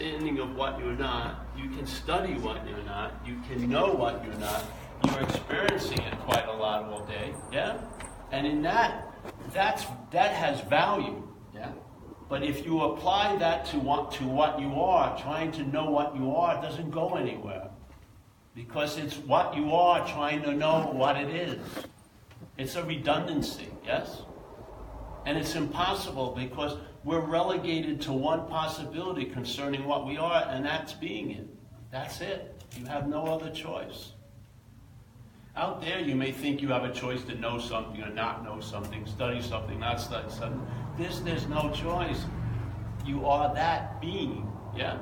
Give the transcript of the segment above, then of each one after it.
understanding of what you're not. You can study what you're not. You can know what you're not. You're experiencing it quite a lot all day, yeah? And in that has value, yeah? But if you apply that to what you are, trying to know what you are, it doesn't go anywhere. Because it's what you are trying to know what it is. It's a redundancy, yes? And it's impossible because we're relegated to one possibility concerning what we are, and that's being it. That's it. You have no other choice. Out there, you may think you have a choice to know something or not know something, study something, not study something. There's no choice. You are that being, yeah?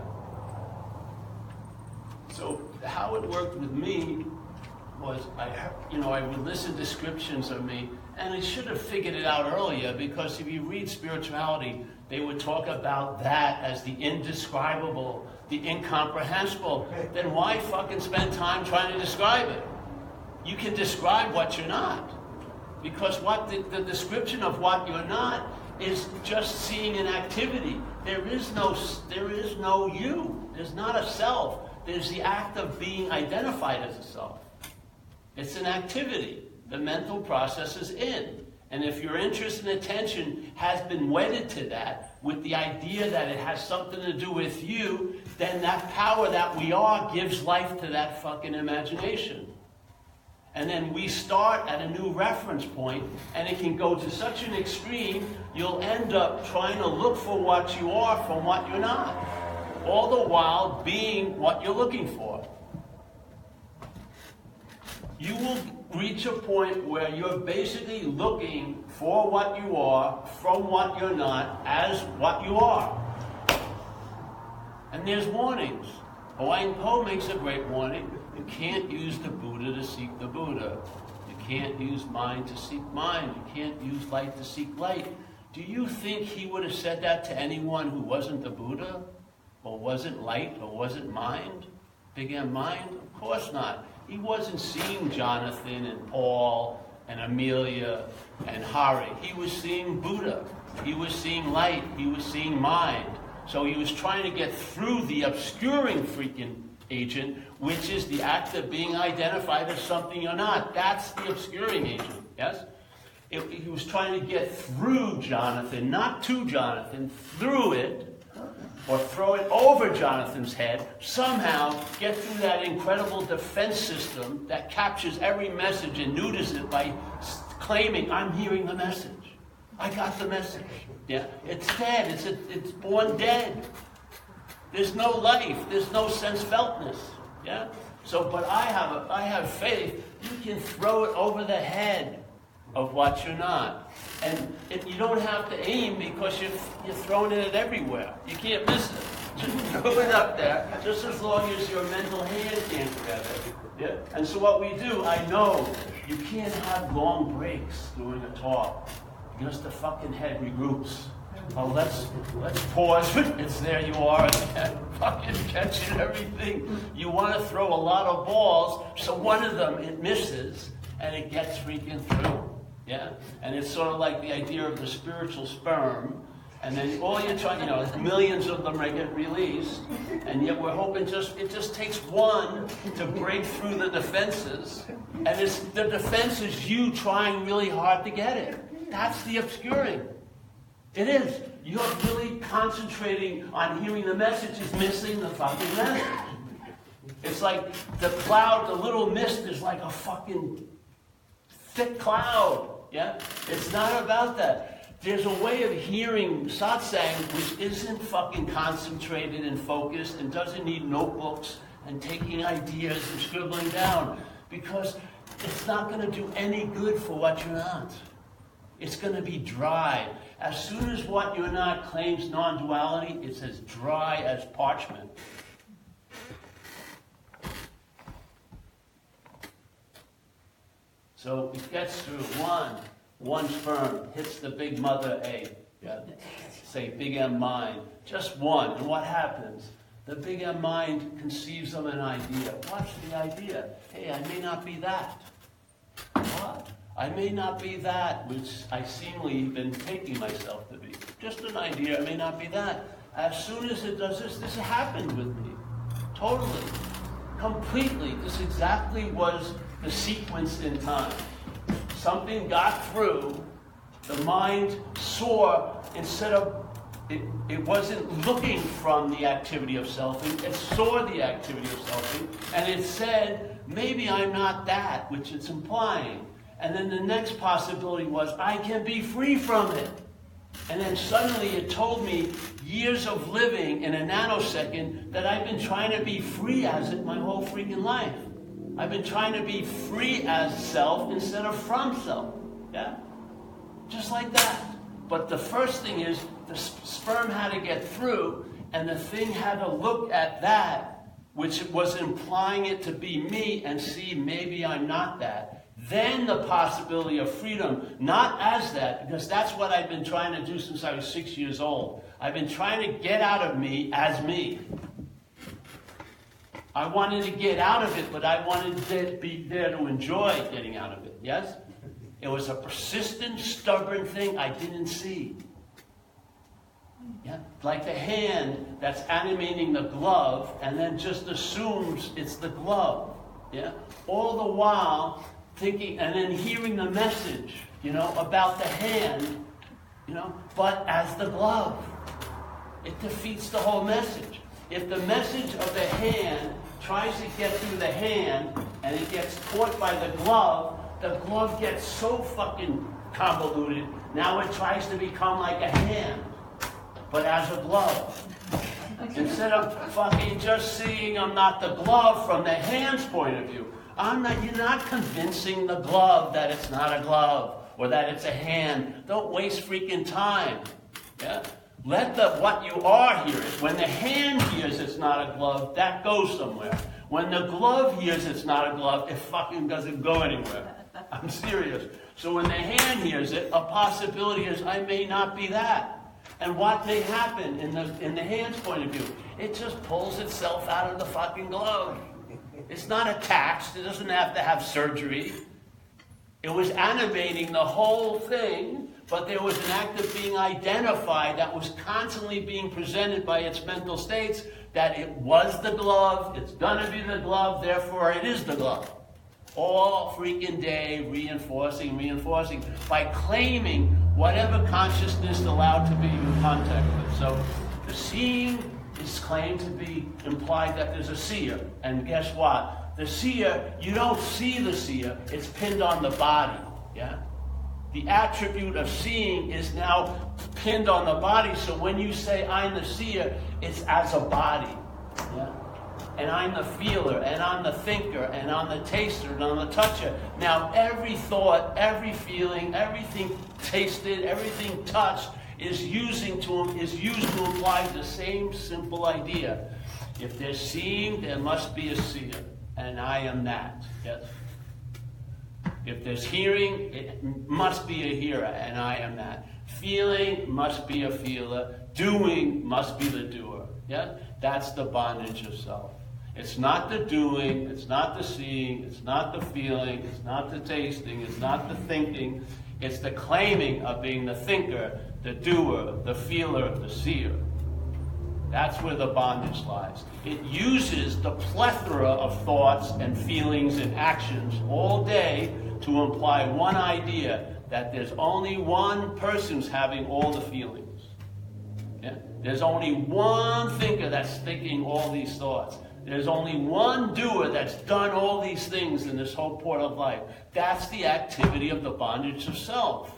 So how it worked with me was, I would listen to descriptions of me, and I should have figured it out earlier, because if you read spirituality, they would talk about that as the indescribable, the incomprehensible. Then why fucking spend time trying to describe it? You can describe what you're not. Because what the description of what you're not is just seeing an activity. There is no you. There's not a self. There's the act of being identified as a self. It's an activity. The mental process is in. And if your interest and attention has been wedded to that, with the idea that it has something to do with you, then that power that we are gives life to that fucking imagination. And then we start at a new reference point, and it can go to such an extreme, you'll end up trying to look for what you are from what you're not. All the while being what you're looking for. You will reach a point where you're basically looking for what you are from what you're not as what you are. And there's warnings. Hawaiian Po makes a great warning. You can't use the Buddha to seek the Buddha. You can't use mind to seek mind. You can't use light to seek light. Do you think he would have said that to anyone who wasn't the Buddha? Or wasn't light? Or wasn't mind? Big M mind? Of course not. He wasn't seeing Jonathan and Paul and Amelia and Hari. He was seeing Buddha. He was seeing light. He was seeing mind. So he was trying to get through the obscuring freaking agent, which is the act of being identified as something you're not. That's the obscuring agent, yes? He was trying to get through Jonathan, not to Jonathan, through it, or throw it over Jonathan's head, somehow get through that incredible defense system that captures every message and neuters it by claiming, I'm hearing the message. I got the message. Yeah, it's dead. It's born dead. There's no life. There's no sense-feltness. Yeah. So, but I have faith. You can throw it over the head of what you're not, and you don't have to aim because you're throwing it everywhere. You can't miss it. Just throw it up there, just as long as your mental hand can't grab it. Yeah. And so what we do, I know, you can't have long breaks during a talk. Because the fucking head regroups. Oh, let's pause. It's there you are again, fucking catching everything. You want to throw a lot of balls, so one of them it misses and it gets freaking through. Yeah? And it's sort of like the idea of the spiritual sperm. And then all you're trying, millions of them get released, and yet we're hoping it just takes one to break through the defenses. And the defense is you trying really hard to get it. That's the obscuring. It is. You're really concentrating on hearing the message is missing the fucking message. It's like the cloud, the little mist is like a fucking thick cloud. Yeah? It's not about that. There's a way of hearing satsang which isn't fucking concentrated and focused and doesn't need notebooks and taking ideas and scribbling down, because it's not going to do any good for what you're not. It's going to be dry. As soon as what you're not claims non-duality, it's as dry as parchment. So it gets through one sperm hits the big mother egg. Yeah. Say big M mind. Just one. And what happens? The big M mind conceives of an idea. What's the idea? Hey, I may not be that. What? I may not be that which I seemingly been taking myself to be. Just an idea, I may not be that. as soon as it does this happened with me. Totally. Completely. This exactly was the sequence in time. Something got through. The mind saw, instead of, it wasn't looking from the activity of selfing, it saw the activity of selfing, and it said, maybe I'm not that, which it's implying. And then the next possibility was, I can be free from it. And then suddenly it told me, years of living in a nanosecond, that I've been trying to be free as it my whole freaking life. I've been trying to be free as self instead of from self. Yeah? Just like that. But the first thing is, the sperm had to get through, and the thing had to look at that, which was implying it to be me, and see maybe I'm not that. Then the possibility of freedom, not as that, because that's what I've been trying to do since I was 6 years old. I've been trying to get out of me as me. I wanted to get out of it, but I wanted to be there to enjoy getting out of it, yes? It was a persistent, stubborn thing I didn't see. Yeah? Like the hand that's animating the glove and then just assumes it's the glove. Yeah? All the while thinking and then hearing the message, about the hand, but as the glove. It defeats the whole message. If the message of the hand tries to get through the hand and it gets caught by the glove gets so fucking convoluted, now it tries to become like a hand, but as a glove. Instead of fucking just seeing I'm not the glove from the hand's point of view, you're not convincing the glove that it's not a glove or that it's a hand. Don't waste freaking time. Yeah? Let what you are hear it. When the hand hears it's not a glove, that goes somewhere. When the glove hears it's not a glove, it fucking doesn't go anywhere. I'm serious. So when the hand hears it, a possibility is I may not be that. And what may happen in the hand's point of view? It just pulls itself out of the fucking glove. It's not attached. It doesn't have to have surgery. It was animating the whole thing, but there was an act of being identified that was constantly being presented by its mental states that it was the glove, it's gonna be the glove, therefore it is the glove. All freaking day, reinforcing, by claiming whatever consciousness allowed to be in contact with. So the seeing is claimed to be implied that there's a seer. And guess what? The seer, you don't see the seer, it's pinned on the body. Yeah? The attribute of seeing is now pinned on the body, so when you say I'm the seer, it's as a body. Yeah? And I'm the feeler, and I'm the thinker, and I'm the taster, and I'm the toucher. Now every thought, every feeling, everything tasted, everything touched is used to imply the same simple idea. If there's seeing, there must be a seer, and I am that. Yes. If there's hearing, it must be a hearer, and I am that. Feeling must be a feeler. Doing must be the doer. Yeah? That's the bondage of self. It's not the doing, it's not the seeing, it's not the feeling, it's not the tasting, it's not the thinking. It's the claiming of being the thinker, the doer, the feeler, the seer. That's where the bondage lies. It uses the plethora of thoughts and feelings and actions all day to imply one idea, that there's only one person who's having all the feelings. Yeah? There's only one thinker that's thinking all these thoughts. There's only one doer that's done all these things in this whole portal of life. That's the activity of the bondage of self.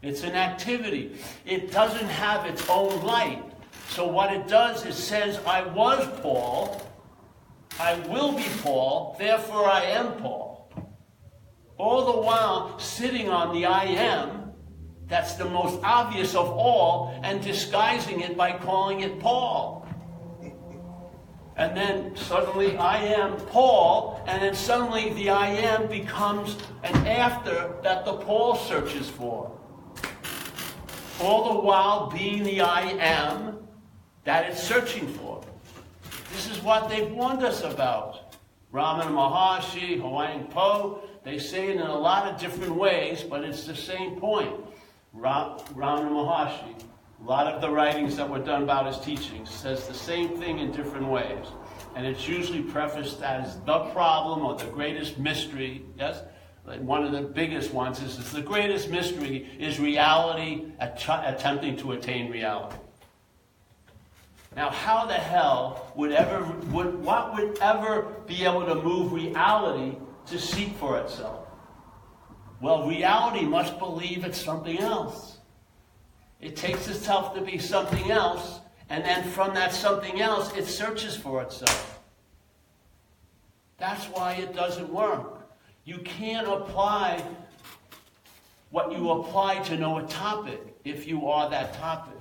It's an activity. It doesn't have its own light. So what it does is says, I was Paul, I will be Paul, therefore I am Paul. All the while sitting on the I am, that's the most obvious of all, and disguising it by calling it Paul. And then suddenly I am Paul, and then suddenly the I am becomes an after that the Paul searches for. All the while being the I am that it's searching for. This is what they've warned us about. Ramana Maharshi, Hawaiian Po, they say it in a lot of different ways, but it's the same point. Ramana Maharshi, A lot of the writings that were done about his teachings says the same thing in different ways. And it's usually prefaced as the problem or the greatest mystery. Yes? Like one of the biggest ones is the greatest mystery is reality attempting to attain reality. Now, how the hell what would ever be able to move reality to seek for itself? Well, reality must believe it's something else. It takes itself to be something else, and then from that something else, it searches for itself. That's why it doesn't work. You can't apply what you apply to know a topic if you are that topic.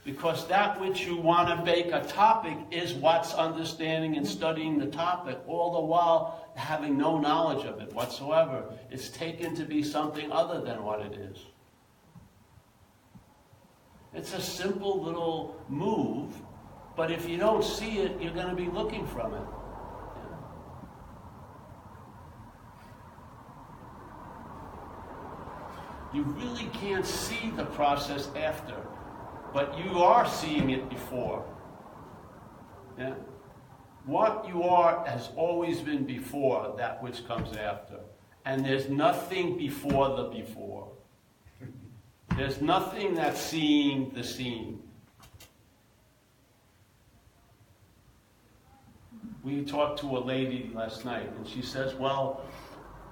Because that which you want to make a topic is what's understanding and studying the topic, all the while having no knowledge of it whatsoever. It's taken to be something other than what it is. It's a simple little move, but if you don't see it, you're going to be looking from it. You really can't see the process after, but you are seeing it before. Yeah? What you are has always been before that which comes after. And there's nothing before the before. There's nothing that's seeing the seen. We talked to a lady last night, and she says, well,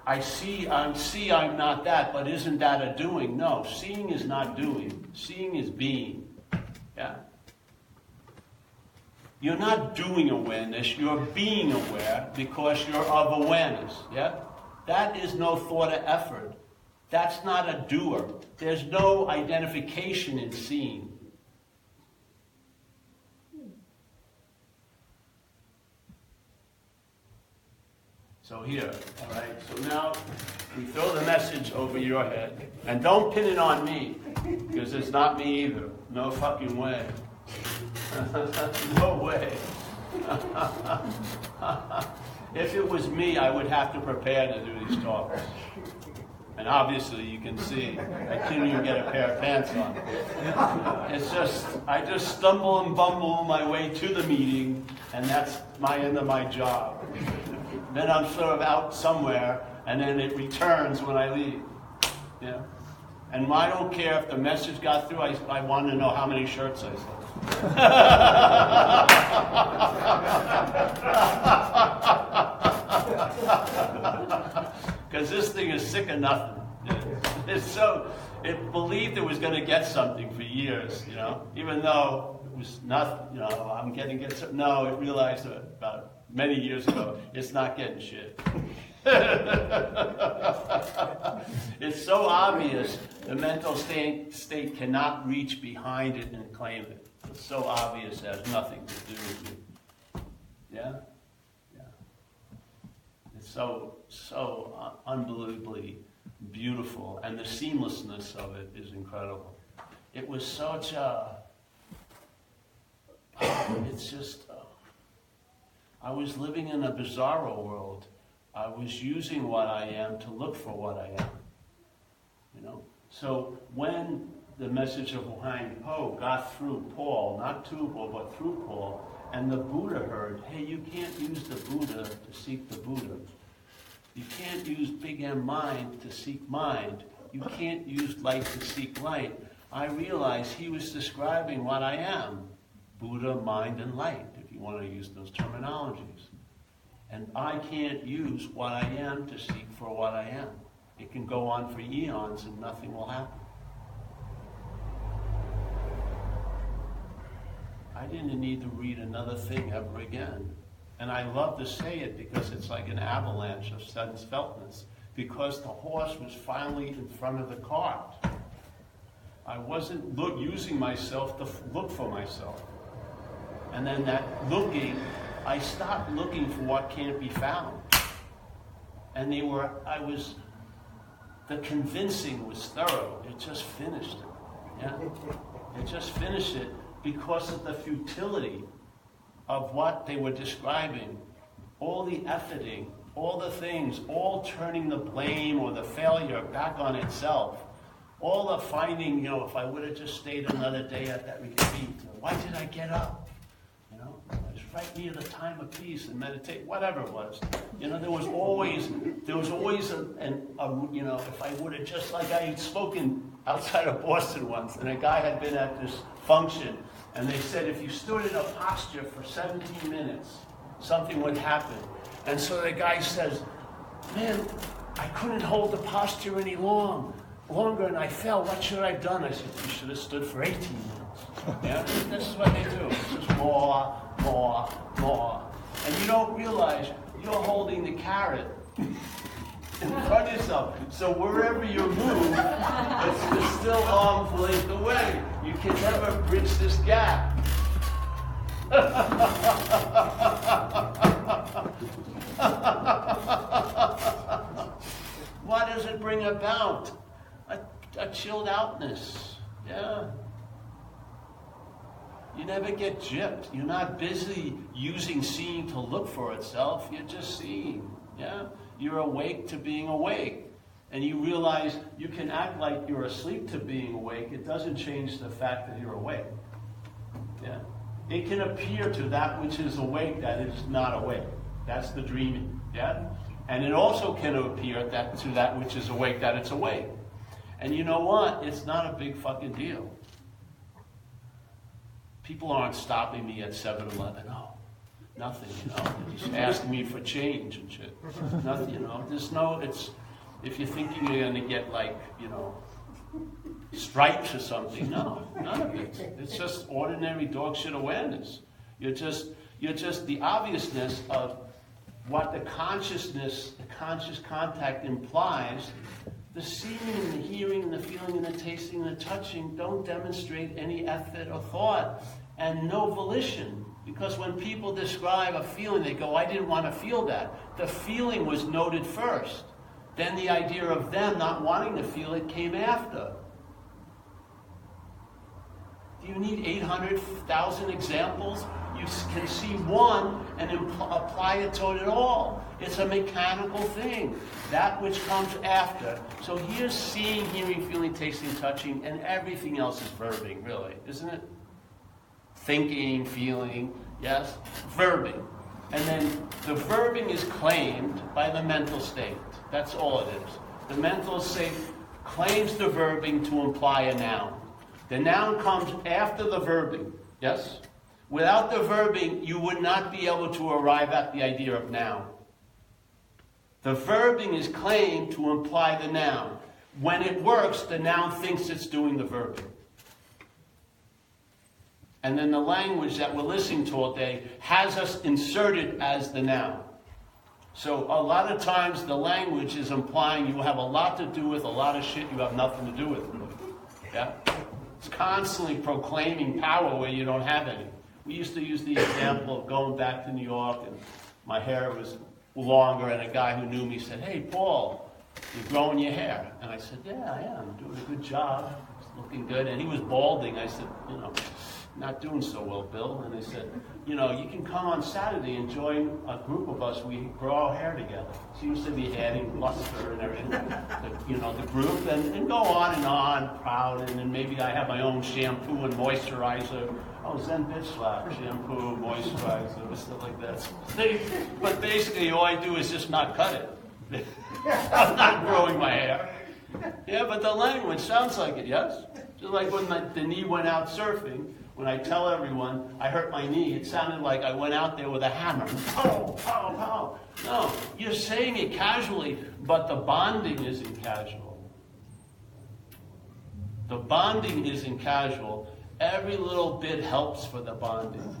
I'm not that, but isn't that a doing? No, seeing is not doing. Seeing is being. Yeah. You're not doing awareness, you're being aware because you're of awareness. Yeah? That is no thought or effort. That's not a doer. There's no identification in seeing. So here, all right, so now we throw the message over your head. And don't pin it on me, because it's not me either. No fucking way. No way. If it was me, I would have to prepare to do these talks. And obviously you can see, I couldn't even get a pair of pants on. It's just, I just stumble and bumble my way to the meeting, and that's my end of my job. Then I'm sort of out somewhere, and then it returns when I leave. Yeah. And I don't care if the message got through, I want to know how many shirts I sold. Because this thing is sick of nothing. It believed it was going to get something for years, you know, even though it was nothing, you know, I'm getting something. No, it realized about many years ago, it's not getting shit. It's so obvious, the mental state cannot reach behind it and claim it. It's so obvious it has nothing to do with you. Yeah? Yeah. It's so unbelievably beautiful, and the seamlessness of it is incredible. It was such a... it's just... I was living in a bizarro world. I was using what I am to look for what I am. You know? So when the message of Huang Po got through Paul, not to Paul, but through Paul, and the Buddha heard, hey, you can't use the Buddha to seek the Buddha. You can't use big M mind to seek mind. You can't use light to seek light. I realized he was describing what I am. Buddha, mind, and light, if you want to use those terminologies. And I can't use what I am to seek for what I am. It can go on for eons and nothing will happen. I didn't need to read another thing ever again. And I love to say it because it's like an avalanche of sudden feltness. Because the horse was finally in front of the cart. I wasn't using myself to look for myself. And then that looking, I stopped looking for what can't be found. And the convincing was thorough. It just finished it. Yeah? It just finished it because of the futility of what they were describing. All the efforting, all the things, all turning the blame or the failure back on itself. all the finding, if I would have just stayed another day at that retreat, why did I get up? I was right near the time of peace and meditate, whatever it was. There was always if I would have just, like I had spoken outside of Boston once, and a guy had been at this function, and they said if you stood in a posture for 17 minutes, something would happen. And so the guy says, man, I couldn't hold the posture any longer, and I fell. What should I have done? I said, you should have stood for 18 minutes. Yeah, this is what they do. It's just more. And you don't realize you're holding the carrot in front of yourself. So wherever you move, it's still arm's length away. You can never bridge this gap. What does it bring about? A chilled outness. Yeah. You never get gypped. You're not busy using seeing to look for itself. You're just seeing. Yeah? You're awake to being awake. And you realize you can act like you're asleep to being awake. It doesn't change the fact that you're awake. Yeah? It can appear to that which is awake that it's not awake. That's the dreaming. Yeah? And it also can appear to that which is awake that it's awake. And you know what? It's not a big fucking deal. People aren't stopping me at 7-Eleven. Oh, nothing, They're just asking me for change and shit. Nothing, There's no, if you're thinking you're going to get stripes or something, no, none of it. It's just ordinary dog shit awareness. You're just the obviousness of what the conscious contact implies. The seeing and the hearing and the feeling and the tasting and the touching don't demonstrate any effort or thought and no volition. Because when people describe a feeling, they go, I didn't want to feel that. The feeling was noted first. Then the idea of them not wanting to feel it came after. Do you need 800,000 examples? You can see one and apply it to it all. It's a mechanical thing. That which comes after. So here's seeing, hearing, feeling, tasting, touching, and everything else is verbing, really, isn't it? Thinking, feeling, yes? Verbing. And then the verbing is claimed by the mental state. That's all it is. The mental state claims the verbing to imply a noun. The noun comes after the verbing, yes? Without the verbing, you would not be able to arrive at the idea of noun. The verbing is claimed to imply the noun. When it works, the noun thinks it's doing the verbing. And then the language that we're listening to all day has us inserted as the noun. So a lot of times the language is implying you have a lot to do with a lot of shit you have nothing to do with. Yeah? It's constantly proclaiming power where you don't have any. We used to use the example of going back to New York, and my hair was longer, and a guy who knew me said, hey, Paul, you're growing your hair. And I said, yeah, I am. I'm doing a good job. It's looking good. And he was balding. I said, not doing so well, Bill. And they said, you can come on Saturday and join a group of us. We grow our hair together. Seems to be adding luster and everything. The group, and go on, proud. And then maybe I have my own shampoo and moisturizer. Oh, Zen Bitch Slap, shampoo, moisturizer, stuff like that. But basically, all I do is just not cut it. I'm not growing my hair. Yeah, but the language sounds like it, yes? Just like when the knee went out surfing, when I tell everyone I hurt my knee, it sounded like I went out there with a hammer. Pow, pow, pow. No, you're saying it casually, but the bonding isn't casual. The bonding isn't casual. Every little bit helps for the bonding.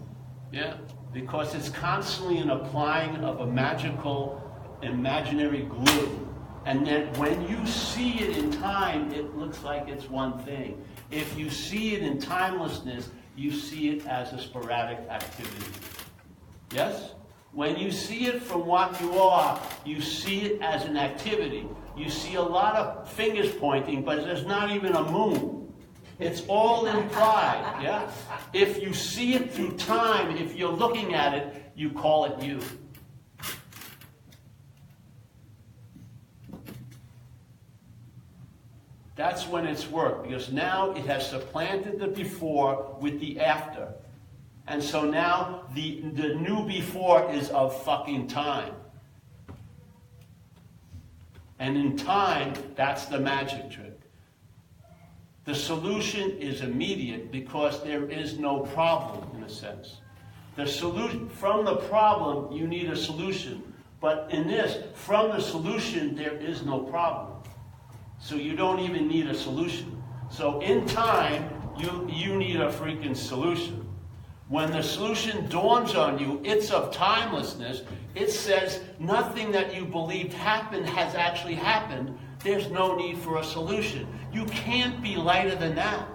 Yeah? Because it's constantly an applying of a magical, imaginary glue. And then when you see it in time, it looks like it's one thing. If you see it in timelessness, you see it as a sporadic activity. Yes? When you see it from what you are, you see it as an activity. You see a lot of fingers pointing, but there's not even a moon. It's all implied, yeah? If you see it through time, if you're looking at it, you call it you. That's when it's worked, because now it has supplanted the before with the after. And so now the new before is of fucking time. And in time, that's the magic trick. The solution is immediate because there is no problem, in a sense. The solution, from the problem, you need a solution. But in this, from the solution, there is no problem. So you don't even need a solution. So in time, you need a freaking solution. When the solution dawns on you, it's of timelessness. It says nothing that you believed happened has actually happened. There's no need for a solution. You can't be lighter than that.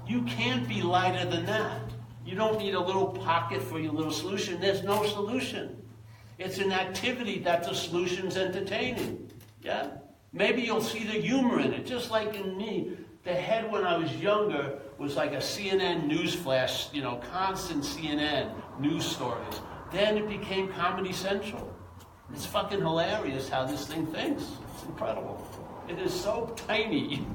You can't be lighter than that. You don't need a little pocket for your little solution. There's no solution. It's an activity that the solution's entertaining. Yeah? Maybe you'll see the humor in it, just like in me. The head when I was younger was like a CNN news flash, constant CNN news stories. Then it became Comedy Central. It's fucking hilarious how this thing thinks. It's incredible. It is so tiny,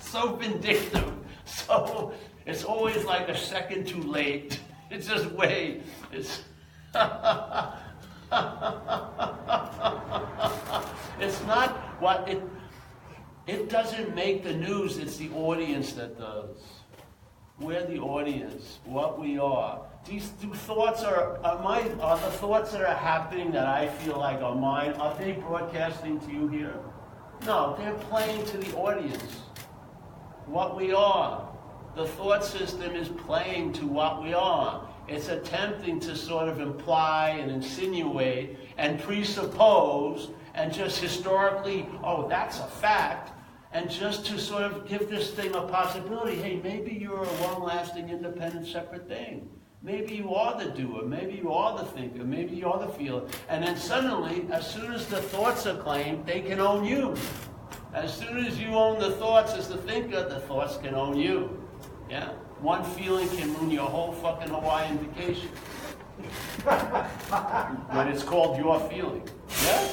so vindictive, so it's always like a second too late. It's just way, it's... It's not what it doesn't make the news, it's the audience that does. We're the audience, what we are. These thoughts are the thoughts that are happening that I feel like are mine, are they broadcasting to you here? No, they're playing to the audience. What we are. The thought system is playing to what we are. It's attempting to sort of imply and insinuate and presuppose and just historically, oh, that's a fact, and just to sort of give this thing a possibility. Hey, maybe you're a long-lasting, independent, separate thing. Maybe you are the doer. Maybe you are the thinker. Maybe you are the feeler. And then suddenly, as soon as the thoughts are claimed, they can own you. As soon as you own the thoughts as the thinker, the thoughts can own you. Yeah? One feeling can ruin your whole fucking Hawaiian vacation. When it's called your feeling. Yeah?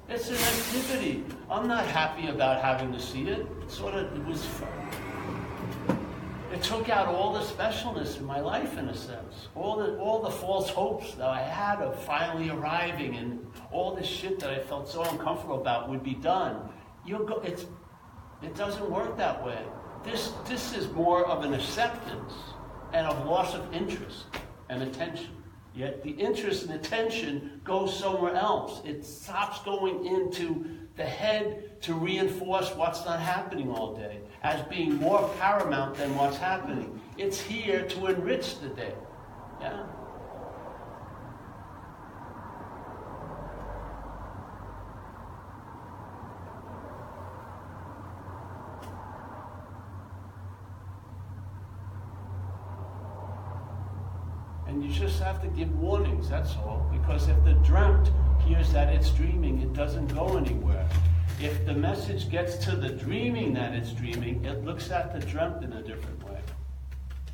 It's an activity. I'm not happy about having to see it. It was fun. It took out all the specialness in my life, in a sense. All the false hopes that I had of finally arriving, and all this shit that I felt so uncomfortable about would be done. It doesn't work that way. This is more of an acceptance and of loss of interest and attention. Yet the interest and attention goes somewhere else. It stops going into the head to reinforce what's not happening all day as being more paramount than what's happening. It's here to enrich the day. Yeah? And you just have to give warnings, that's all. Because if the dreamt hears that it's dreaming, it doesn't go anywhere. If the message gets to the dreaming that it's dreaming, it looks at the dreamt in a different way.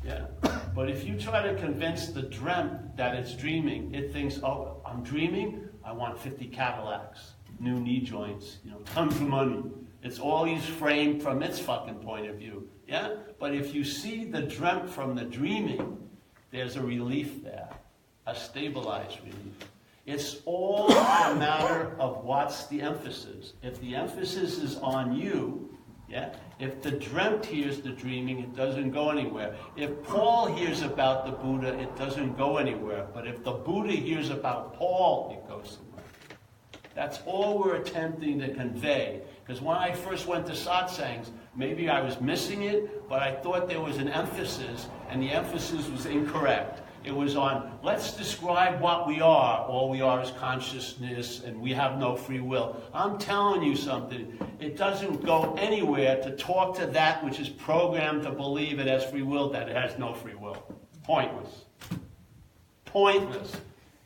Yeah. But if you try to convince the dreamt that it's dreaming, it thinks, oh, I'm dreaming, I want 50 Cadillacs, new knee joints, tons of money. It's always framed from its fucking point of view. Yeah? But if you see the dreamt from the dreaming, there's a relief there, a stabilized relief. It's all a matter of what's the emphasis. If the emphasis is on you, yeah, if the dreamt hears the dreaming, it doesn't go anywhere. If Paul hears about the Buddha, it doesn't go anywhere. But if the Buddha hears about Paul, it goes somewhere. That's all we're attempting to convey. Because when I first went to satsangs, maybe I was missing it, but I thought there was an emphasis, and the emphasis was incorrect. It was on, let's describe what we are. All we are is consciousness, and we have no free will. I'm telling you something. It doesn't go anywhere to talk to that which is programmed to believe it has free will, that it has no free will. Pointless. Pointless.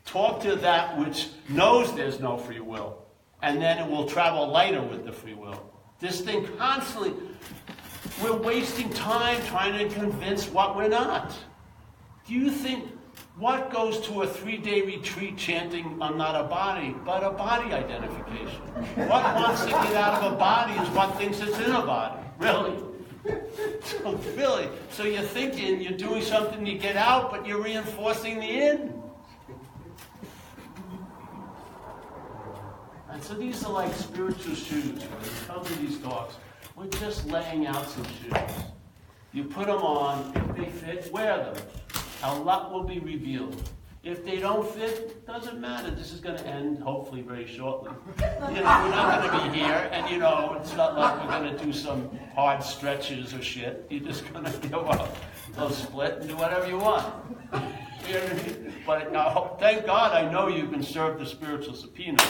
Talk to that which knows there's no free will, and then it will travel lighter with the free will. This thing constantly, we're wasting time trying to convince what we're not. Do you think What goes to a 3-day retreat chanting, I'm not a body, but a body identification? What wants to get out of a body is what thinks it's in a body. Really? Really? So you're thinking you're doing something to get out, but you're reinforcing the in. And so these are like spiritual shoes. When you come to these talks, we're just laying out some shoes. You put them on. If they fit, wear them. A lot will be revealed. If they don't fit, doesn't matter. This is going to end, hopefully, very shortly. We're not going to be here, and it's not like we're going to do some hard stretches or shit. You're just going to go up, go split, and do whatever you want. You know what I mean? But thank God I know you've been served the spiritual subpoena.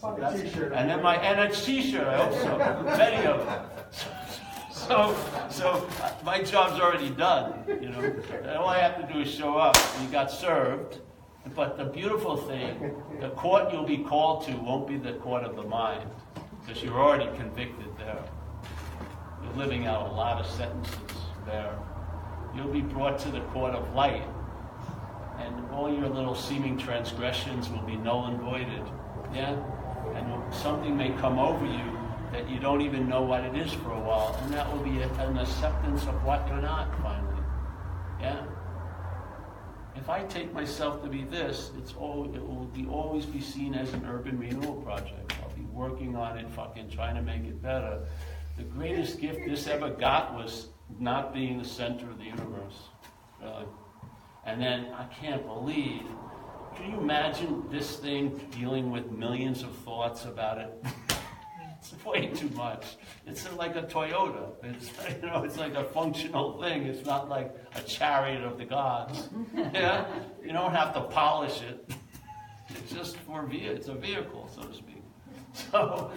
And then a t-shirt, I hope so. Many of them. So my job's already done, All I have to do is show up. You got served. But the beautiful thing, the court you'll be called to won't be the court of the mind, because you're already convicted there. You're living out a lot of sentences there. You'll be brought to the court of light, and all your little seeming transgressions will be null and voided. Yeah? And something may come over you that you don't even know what it is for a while, and that will be an acceptance of what you're not, finally. Yeah? If I take myself to be this, it will always be seen as an urban renewal project. I'll be working on it, trying to make it better. The greatest gift this ever got was not being the center of the universe, really. And then I can't believe, can you imagine this thing dealing with millions of thoughts about it? It's way too much. It's like a Toyota. It's like a functional thing. It's not like a chariot of the gods. Yeah? You don't have to polish it. It's just it's a vehicle, so to speak. So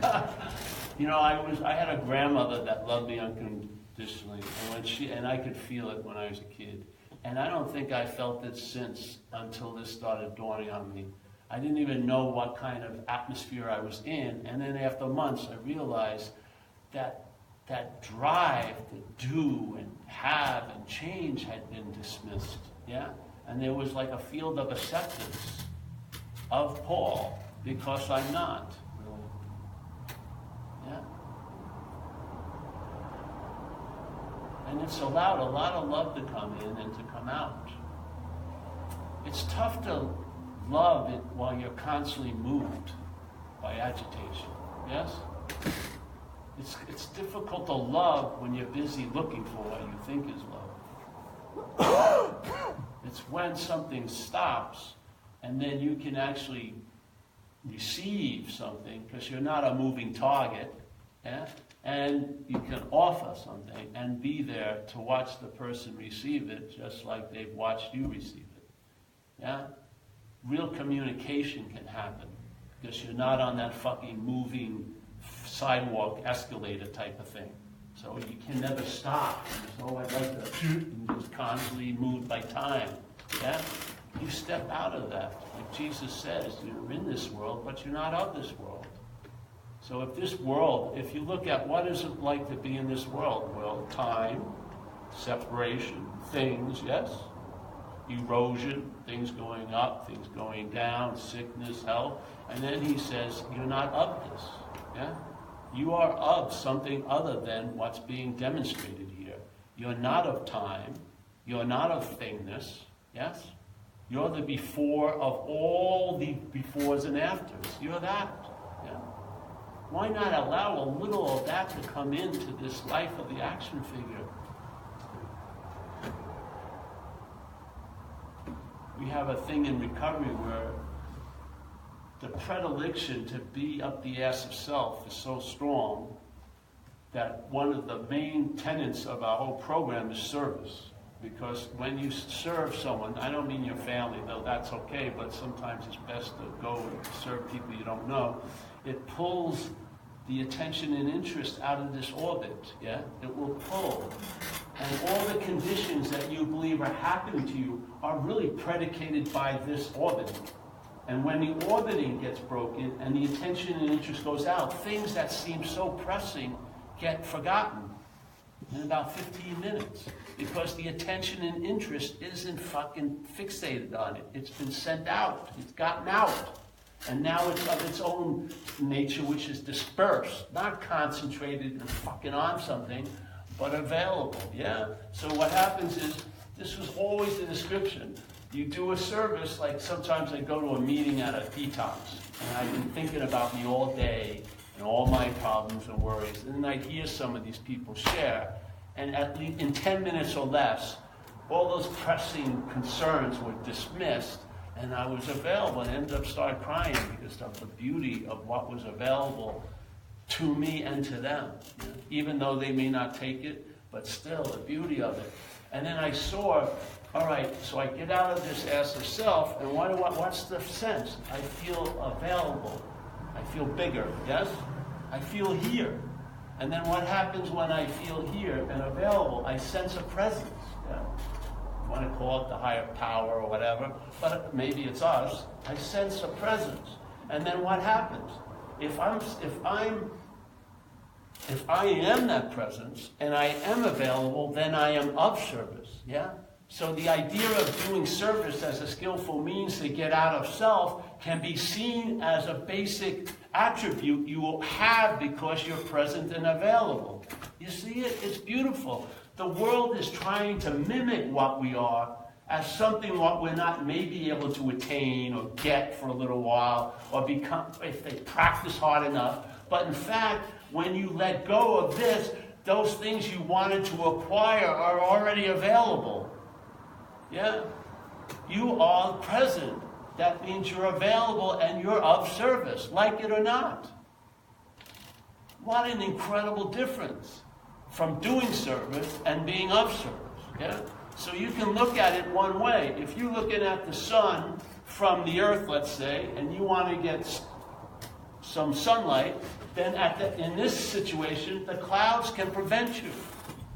I had a grandmother that loved me unconditionally, and I could feel it when I was a kid. And I don't think I felt it since, until this started dawning on me. I didn't even know what kind of atmosphere I was in. And then after months, I realized that drive to do and have and change had been dismissed. Yeah? And there was like a field of acceptance of Paul, because I'm not, really. Yeah? And it's allowed a lot of love to come in and to come out. It's tough to love it while you're constantly moved by agitation. Yes? It's difficult to love when you're busy looking for what you think is love. It's when something stops and then you can actually receive something, because you're not a moving target. Yeah? And you can offer something and be there to watch the person receive it, just like they've watched you receive it. Yeah? Real communication can happen, because you're not on that fucking moving sidewalk escalator type of thing. So you can never stop. So I'd like to and just constantly moved by time. Yeah? You step out of that. Like Jesus says, you're in this world, but you're not of this world. So if you look at what is it like to be in this world? Well, time, separation, things, yes? Erosion, things going up, things going down, sickness, health. And then he says, you're not of this. Yeah? You are of something other than what's being demonstrated here. You're not of time. You're not of thingness. Yes? You're the before of all the befores and afters. You're that. Yeah? Why not allow a little of that to come into this life of the action figure? We have a thing in recovery where the predilection to be up the ass of self is so strong that one of the main tenets of our whole program is service. Because when you serve someone, I don't mean your family, though that's okay, but sometimes it's best to go and serve people you don't know. It pulls the attention and interest out of this orbit, yeah? It will pull. And all the conditions that you believe are happening to you are really predicated by this orbiting. And when the orbiting gets broken and the attention and interest goes out, things that seem so pressing get forgotten. in about 15 minutes because the attention and interest isn't fucking fixated on it. It's been sent out. It's gotten out. And now it's of its own nature, which is dispersed, not concentrated and fucking on something, but available, yeah? So what happens is, this was always the description. You do a service, like sometimes I go to a meeting at a detox, and I've been thinking about me all day, and all my problems and worries, and then I hear some of these people share, and at least in 10 minutes or less, all those pressing concerns were dismissed, and I was available, and ended up starting crying because of the beauty of what was available to me and to them. You know? Even though they may not take it, but still, the beauty of it. And then I saw, all right, so I get out of this as a self, and what's the sense? I feel available. I feel bigger, yes? I feel here. And then what happens when I feel here and available? I sense a presence, yeah? Want to call it the higher power or whatever, but maybe it's us. I sense a presence. And then what happens? If I am that presence and I am available, then I am of service. Yeah? So the idea of doing service as a skillful means to get out of self can be seen as a basic attribute you will have because you're present and available. You see it? It's beautiful. The world is trying to mimic what we are as something what we're not maybe able to attain or get for a little while or become if they practice hard enough. But in fact, when you let go of this, those things you wanted to acquire are already available. Yeah? You are present. That means you're available and you're of service, like it or not. What an incredible difference from doing service and being of service. Yeah? So you can look at it one way. If you're looking at the sun from the earth, let's say, and you want to get some sunlight, then in this situation, the clouds can prevent you.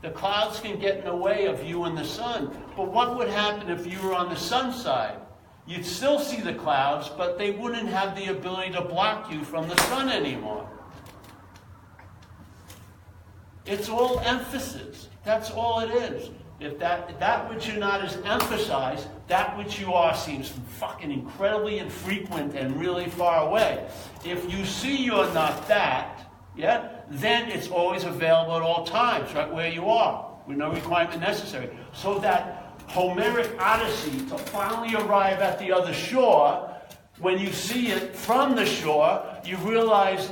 The clouds can get in the way of you and the sun. But what would happen if you were on the sun side? You'd still see the clouds, but they wouldn't have the ability to block you from the sun anymore. It's all emphasis. That's all it is. If that which you're not is emphasized, that which you are seems fucking incredibly infrequent and really far away. If you see you're not that, yeah, then it's always available at all times, right where you are, with no requirement necessary. So that Homeric Odyssey to finally arrive at the other shore, when you see it from the shore, you realize,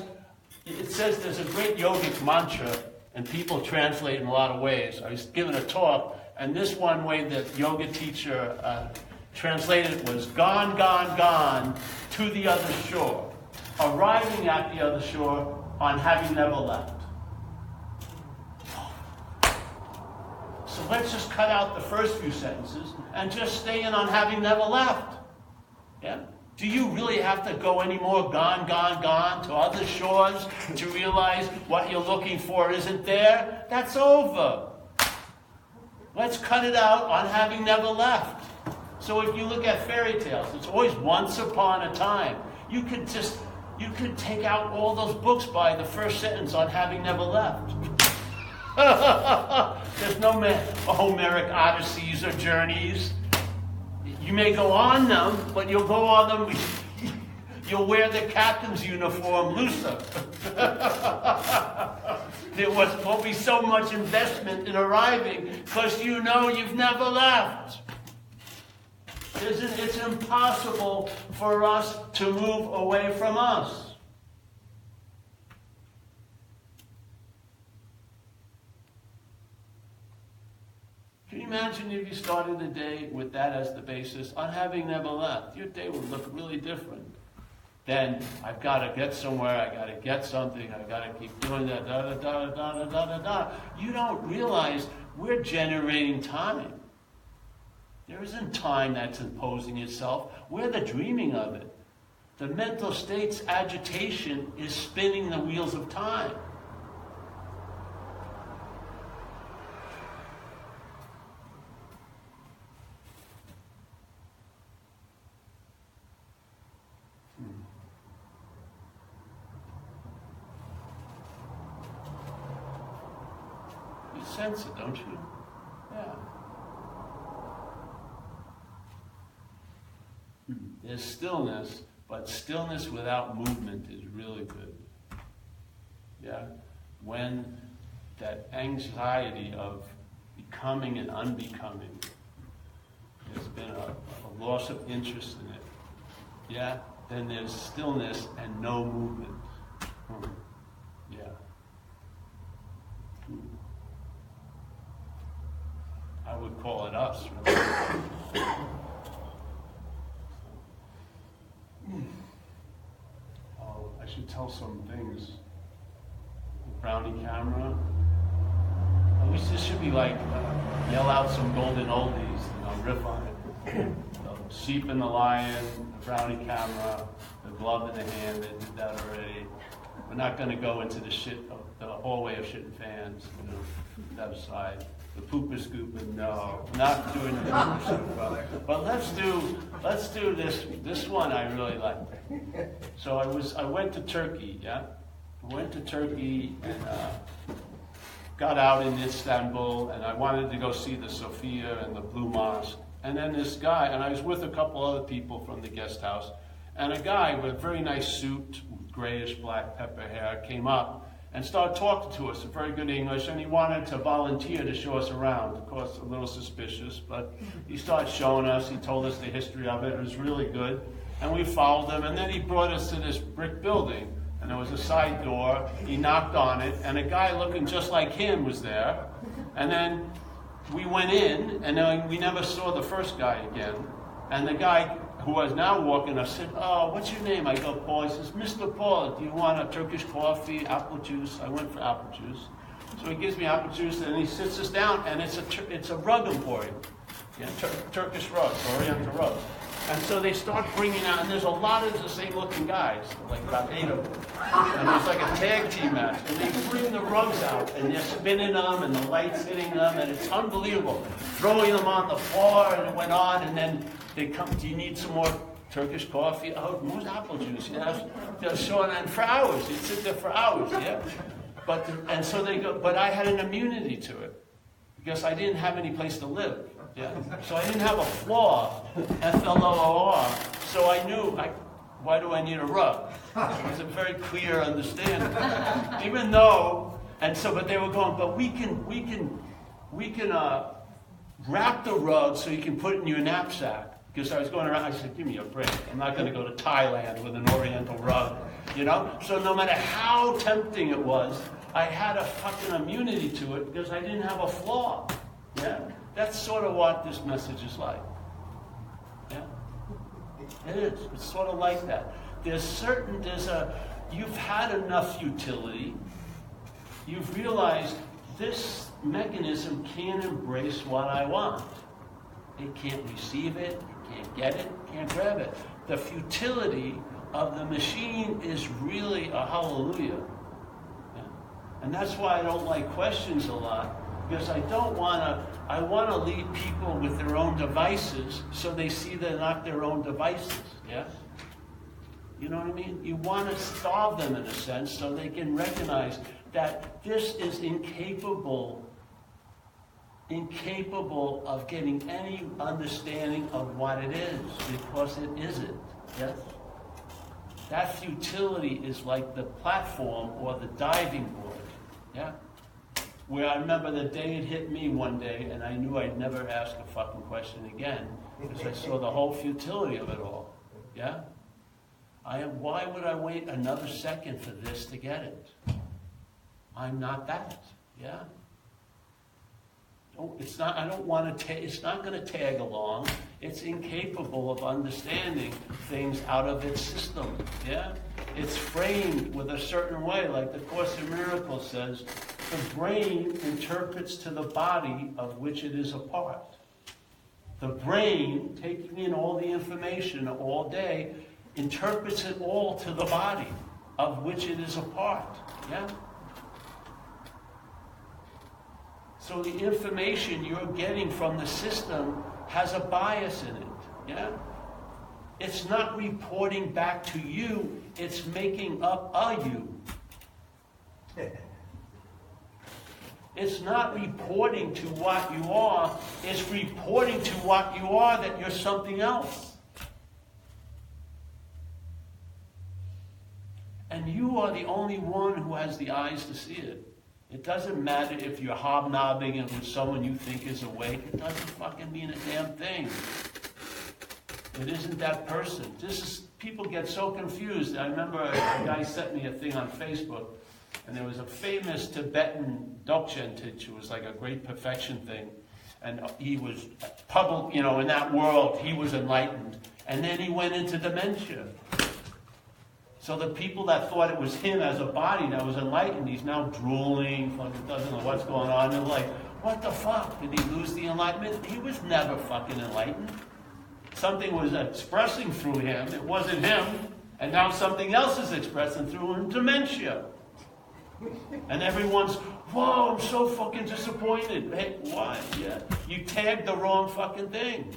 it says there's a great yogic mantra, and people translate in a lot of ways. I was giving a talk, and this one way that yoga teacher translated it was, gone, gone, gone, to the other shore. Arriving at the other shore on having never left. So let's just cut out the first few sentences and just stay in on having never left. Yeah? Do you really have to go any more gone, gone, gone to other shores to realize what you're looking for isn't there? That's over. Let's cut it out on having never left. So if you look at fairy tales, it's always once upon a time. You could take out all those books by the first sentence on having never left. There's no Homeric Odysseys or journeys. You may go on them, but you'll go on them, you'll wear the captain's uniform looser. There won't be so much investment in arriving because you know you've never left. It's impossible for us to move away from us. Can you imagine if you started the day with that as the basis, on having never left? Your day would look really different. Then, I've got to get somewhere, I've got to get something, I've got to keep doing that, da-da-da-da-da-da-da-da. You don't realize we're generating time. There isn't time that's imposing itself. We're the dreaming of it. The mental state's agitation is spinning the wheels of time. sense it, don't you? Yeah. There's stillness, but stillness without movement is really good. Yeah? When that anxiety of becoming and unbecoming, there's been a loss of interest in it. Yeah? Then there's stillness and no movement. Yeah. I would call it us, really. Oh, I should tell some things. The brownie camera. At least this should be like, yell out some golden oldies, riff on it. Sheep and the lion, the brownie camera, the glove in the hand, they did that already. We're not going to go into the hallway of shit and fans, that aside. The pooper scooping, no, not doing the pooper scoop. But let's do this one I really like. So I went to Turkey, yeah? I went to Turkey and got out in Istanbul, and I wanted to go see the Sophia and the Blue Mosque. And then this guy, and I was with a couple other people from the guest house, and a guy with a very nice suit, grayish black pepper hair, came up and started talking to us in very good English, and he wanted to volunteer to show us around. Of course, a little suspicious, but he started showing us. He told us the history of it. It was really good. And we followed him, and then he brought us to this brick building, and there was a side door. He knocked on it, and a guy looking just like him was there. And then we went in, and then we never saw the first guy again. And the guy who was now walking, I said, "Oh, what's your name?" I go, "Paul." He says, "Mr. Paul, do you want a Turkish coffee, apple juice?" I went for apple juice. So he gives me apple juice, and he sits us down, and it's a rug emporium. Yeah, Turkish rugs, Oriental rugs. And so they start bringing out, and there's a lot of the same looking guys, like about 8 of them. And it's like a tag team match. And they bring the rugs out, and they're spinning them, and the light's hitting them, and it's unbelievable. Throwing them on the floor, and it went on, and then they come, "Do you need some more Turkish coffee?" "Oh, more apple juice." Yeah, they're showing that for hours. You'd sit there for hours, yeah. And so they go, but I had an immunity to it, because I didn't have any place to live. Yeah. So I didn't have a floor, F-L-O-O-R, so I knew, why do I need a rug? It was a very clear understanding. Even though, but they were going, but we can wrap the rug so you can put it in your knapsack. Because I was going around, I said, "Give me a break. I'm not going to go to Thailand with an Oriental rug, So no matter how tempting it was, I had a fucking immunity to it because I didn't have a flaw. Yeah? That's sort of what this message is like. Yeah? It is. It's sort of like that. You've had enough utility. You've realized this mechanism can't embrace what I want. It can't receive it, it can't get it, it can't grab it. The futility of the machine is really a hallelujah. Yeah? And that's why I don't like questions a lot, because I want to lead people with their own devices so they see they're not their own devices. Yeah? You know what I mean? You want to starve them in a sense so they can recognize that this is incapable of getting any understanding of what it is, because it isn't. Yes? That futility is like the platform or the diving board. Yeah? Where I remember the day it hit me one day, and I knew I'd never ask a fucking question again, because I saw the whole futility of it all. Yeah? Why would I wait another second for this to get it? I'm not that. Yeah? It's not. I don't want to. It's not going to tag along. It's incapable of understanding things out of its system. Yeah, it's framed with a certain way, like the Course in Miracles says. The brain interprets to the body of which it is a part. The brain, taking in all the information all day, interprets it all to the body of which it is a part. Yeah. So the information you're getting from the system has a bias in it. Yeah? It's not reporting back to you, it's making up a you. It's not reporting to what you are. It's reporting to what you are that you're something else. And you are the only one who has the eyes to see it. It doesn't matter if you're hobnobbing it with someone you think is awake. It doesn't fucking mean a damn thing. It isn't that person. People get so confused. I remember a guy sent me a thing on Facebook, and there was a famous Tibetan Dokchen who was like a great perfection thing. And he was public, in that world, he was enlightened. And then he went into dementia. So the people that thought it was him as a body that was enlightened, he's now drooling, fucking doesn't know what's going on. They're like, what the fuck? Did he lose the enlightenment? He was never fucking enlightened. Something was expressing through him. It wasn't him. And now something else is expressing through him, dementia. And everyone's, whoa, I'm so fucking disappointed. Hey, why? Yeah. You tagged the wrong fucking thing.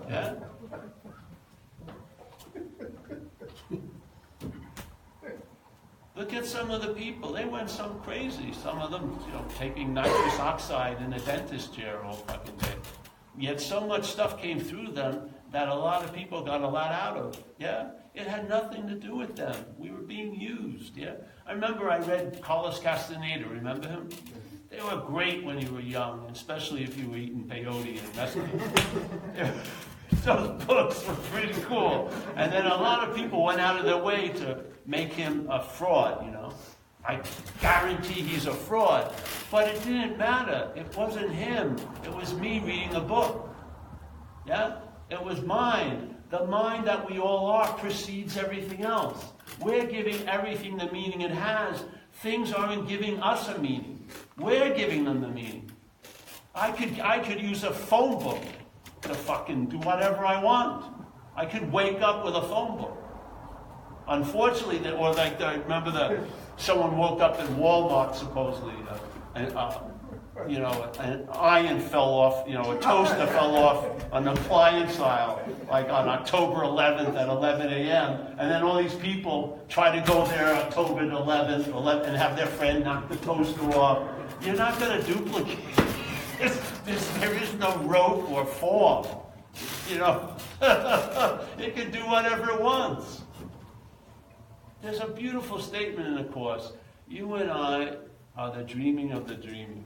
Yeah? Look at some of the people. They went some crazy. Some of them, taking nitrous oxide in a dentist chair all fucking day. Yet so much stuff came through them that a lot of people got a lot out of. Yeah? It had nothing to do with them. We were being used. Yeah? I remember I read Carlos Castaneda. Remember him? They were great when you were young, especially if you were eating peyote and mescaline. Those books were pretty cool. And then a lot of people went out of their way to make him a fraud, I guarantee he's a fraud. But it didn't matter. It wasn't him. It was me reading a book. Yeah? It was mine. The mind that we all are precedes everything else. We're giving everything the meaning it has. Things aren't giving us a meaning. We're giving them the meaning. I could use a phone book to fucking do whatever I want. I could wake up with a phone book. Unfortunately, someone woke up in Walmart supposedly, and an iron fell off, a toaster fell off on the appliance aisle, like on October 11th at 11 a.m. And then all these people try to go there October 11th and have their friend knock the toaster off. You're not going to duplicate. There is no rote or form. It can do whatever it wants. There's a beautiful statement in the Course. You and I are the dreaming of the dreaming.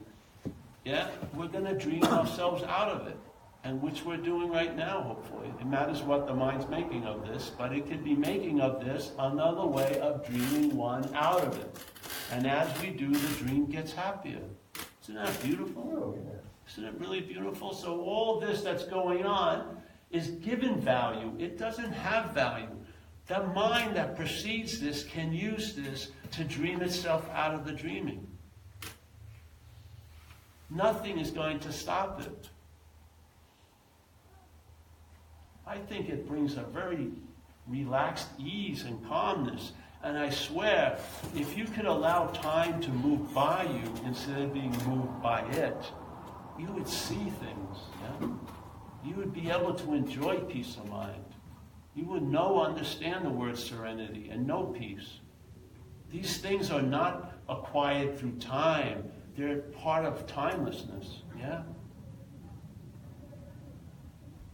Yeah? We're going to dream ourselves out of it. And which we're doing right now, hopefully. It matters what the mind's making of this, but it could be making of this another way of dreaming one out of it. And as we do, the dream gets happier. Isn't that beautiful? Oh, yeah. Isn't it really beautiful? So all this that's going on is given value. It doesn't have value. The mind that precedes this can use this to dream itself out of the dreaming. Nothing is going to stop it. I think it brings a very relaxed ease and calmness. And I swear, if you could allow time to move by you instead of being moved by it, you would see things. Yeah? You would be able to enjoy peace of mind. You would understand the word serenity and know peace. These things are not acquired through time. They're part of timelessness. Yeah?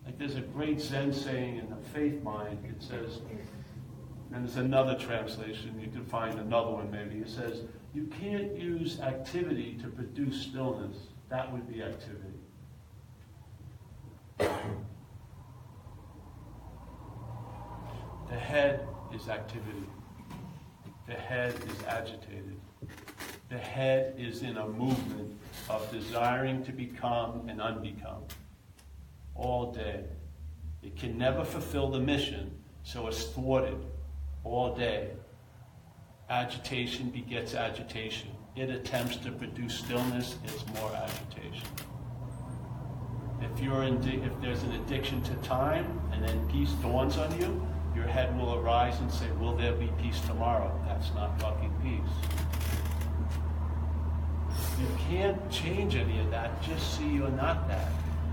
Like there's a great Zen saying in the faith mind. It says, and there's another translation, you can find another one maybe. It says, you can't use activity to produce stillness. That would be activity. The head is activity. The head is agitated. The head is in a movement of desiring to become and unbecome all day. It can never fulfill the mission, so it's thwarted all day. Agitation begets agitation. It attempts to produce stillness, it's more agitation. If there's an addiction to time, and then peace dawns on you, your head will arise and say, will there be peace tomorrow? That's not fucking peace. You can't change any of that, just see you're not that.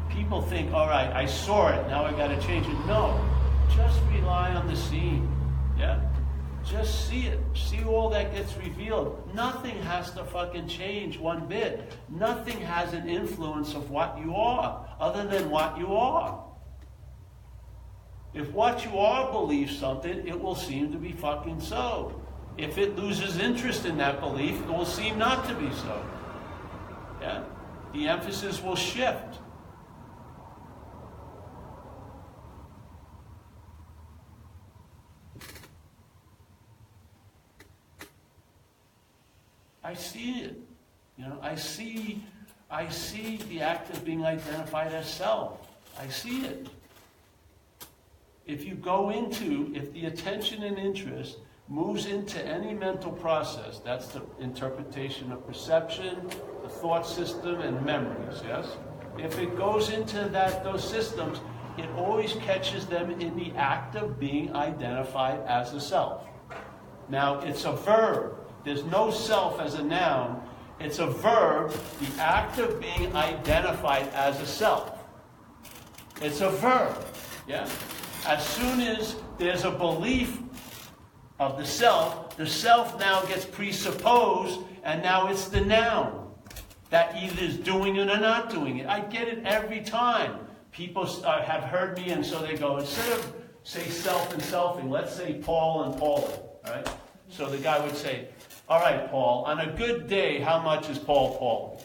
People think, all right, I saw it, now I got to change it. No, just rely on the scene. Yeah? Just see it. See all that gets revealed. Nothing has to fucking change one bit. Nothing has an influence of what you are, other than what you are. If what you are believes something, it will seem to be fucking so. If it loses interest in that belief, it will seem not to be so. Yeah? The emphasis will shift. I see it. You know, I see the act of being identified as self. I see it. If the attention and interest moves into any mental process, that's the interpretation of perception, the thought system, and memories, yes? If it goes into those systems, it always catches them in the act of being identified as a self. Now, it's a verb. There's no self as a noun. It's a verb, the act of being identified as a self. It's a verb, yeah? As soon as there's a belief of the self now gets presupposed, and now it's the noun that either is doing it or not doing it. I get it every time. People have heard me, and so they go, instead of say self and selfing, let's say Paul and Paulie, all right? So the guy would say, all right, Paul, on a good day, how much is Paul Paulie?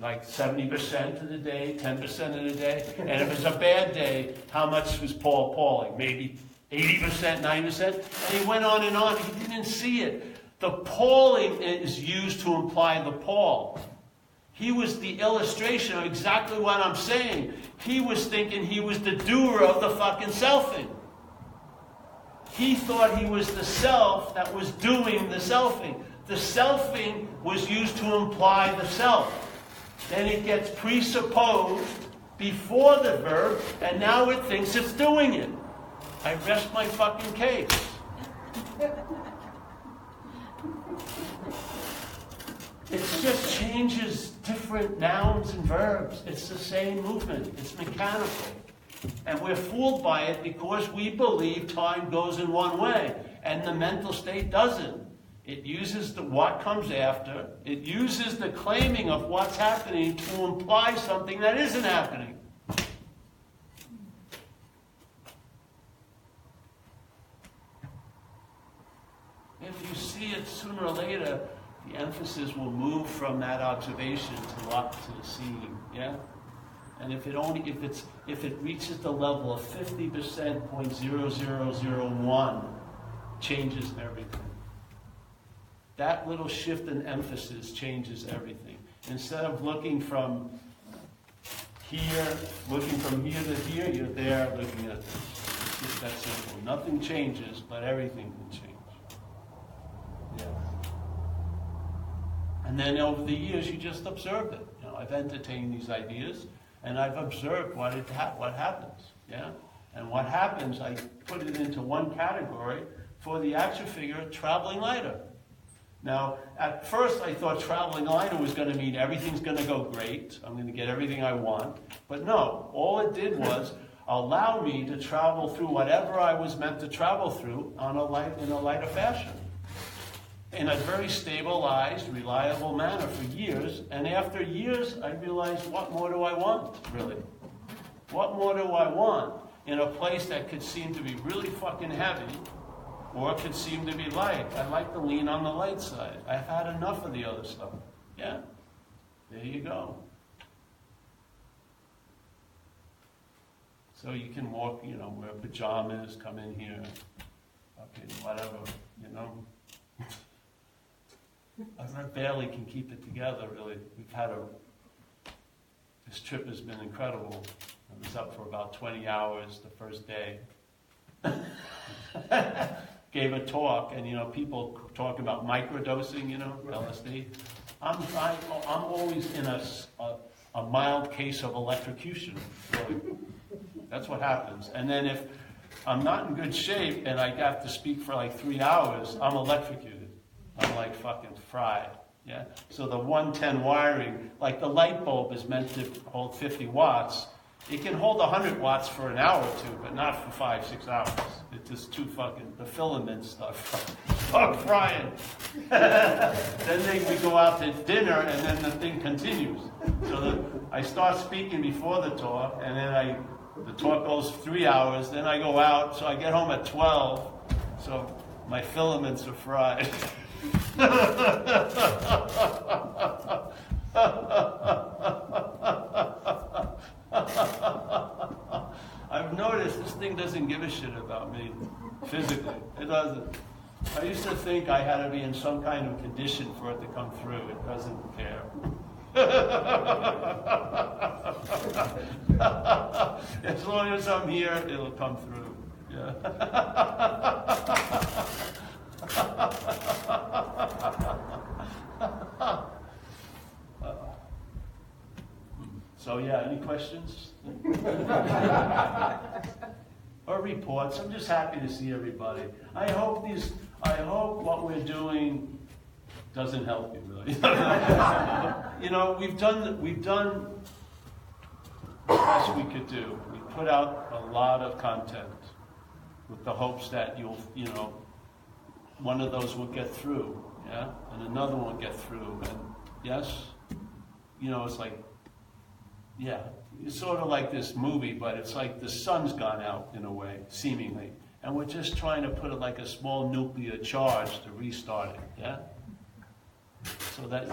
Like 70% of the day, 10% of the day. And if it's a bad day, how much was Paul Pauling? Maybe 80%, 90%? And he went on and on. He didn't see it. The Pauling is used to imply the Paul. He was the illustration of exactly what I'm saying. He was thinking he was the doer of the fucking selfing. He thought he was the self that was doing the selfing. The selfing was used to imply the self. Then it gets presupposed before the verb, and now it thinks it's doing it. I rest my fucking case. It just changes different nouns and verbs. It's the same movement. It's mechanical. And we're fooled by it because we believe time goes in one way, and the mental state doesn't. It uses what comes after. It uses the claiming of what's happening to imply something that isn't happening. If you see it sooner or later, the emphasis will move from that observation to the seeing. Yeah? And if it reaches the level of 50%, 0.0001, changes everything. That little shift in emphasis changes everything. Instead of looking from here to here, you're there looking at this. It's just that simple. Nothing changes, but everything can change. Yeah. And then over the years, you just observe it. You know, I've entertained these ideas, and I've observed what happens. Yeah. And what happens, I put it into one category for the action figure traveling lighter. Now, at first I thought traveling lighter was going to mean everything's going to go great. I'm going to get everything I want. But no, all it did was allow me to travel through whatever I was meant to travel through in a lighter fashion. In a very stabilized, reliable manner for years. And after years, I realized, what more do I want, really? What more do I want in a place that could seem to be really fucking heavy, or it could seem to be light? I like to lean on the light side. I've had enough of the other stuff. Yeah? There you go. So you can walk, wear pajamas, come in here, okay, whatever, I barely can keep it together, really. This trip has been incredible. I was up for about 20 hours the first day. Gave a talk, and people talk about microdosing, LSD. I'm always in a mild case of electrocution. Really. That's what happens. And then if I'm not in good shape and I got to speak for like 3 hours, I'm electrocuted. I'm like fucking fried. Yeah. So the 110 wiring, like the light bulb is meant to hold 50 watts. It can hold 100 watts for an hour or two, but not for 5-6 hours. It's just too fucking, the filament stuff. Fuck frying. Then we go out to dinner and then the thing continues. So I start speaking before the talk, and then the talk goes 3 hours, then I go out, so I get home at 12, so my filaments are fried. I've noticed this thing doesn't give a shit about me physically. It doesn't. I used to think I had to be in some kind of condition for it to come through. It doesn't care. As long as I'm here, it'll come through. Yeah. So yeah, any questions? Or reports? I'm just happy to see everybody. I hope what we're doing doesn't help you really. You know, we've done the best we could do. We put out a lot of content with the hopes that one of those will get through, yeah, and another one will get through, and yes, it's like, yeah, it's sort of like this movie, but it's like the sun's gone out in a way, seemingly, and we're just trying to put it like a small nuclear charge to restart it, yeah? So that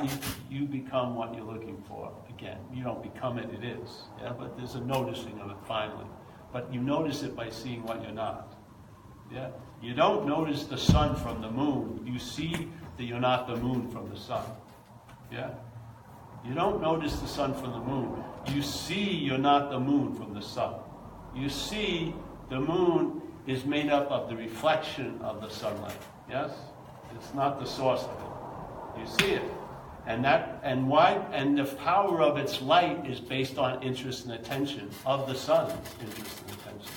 you become what you're looking for again. You don't become it, it is, yeah? But there's a noticing of it finally. But you notice it by seeing what you're not, yeah? You don't notice the sun from the moon. You see that you're not the moon from the sun, yeah? You don't notice the sun from the moon. You see you're not the moon from the sun. You see the moon is made up of the reflection of the sunlight. Yes? It's not the source of it. You see it. And the power of its light is based on interest and attention of the sun's interest and attention.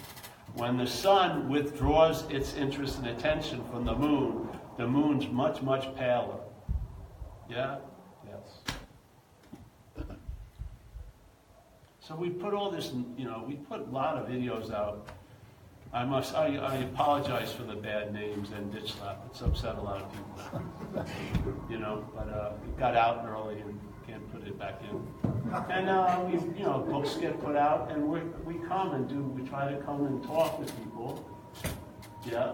When the sun withdraws its interest and attention from the moon's much, much paler. Yeah? Yes. So we put all this, we put a lot of videos out. I apologize for the bad names and ditch slap. It's upset a lot of people. But it got out early and can't put it back in. And books get put out, and we try to come and talk with people. Yeah.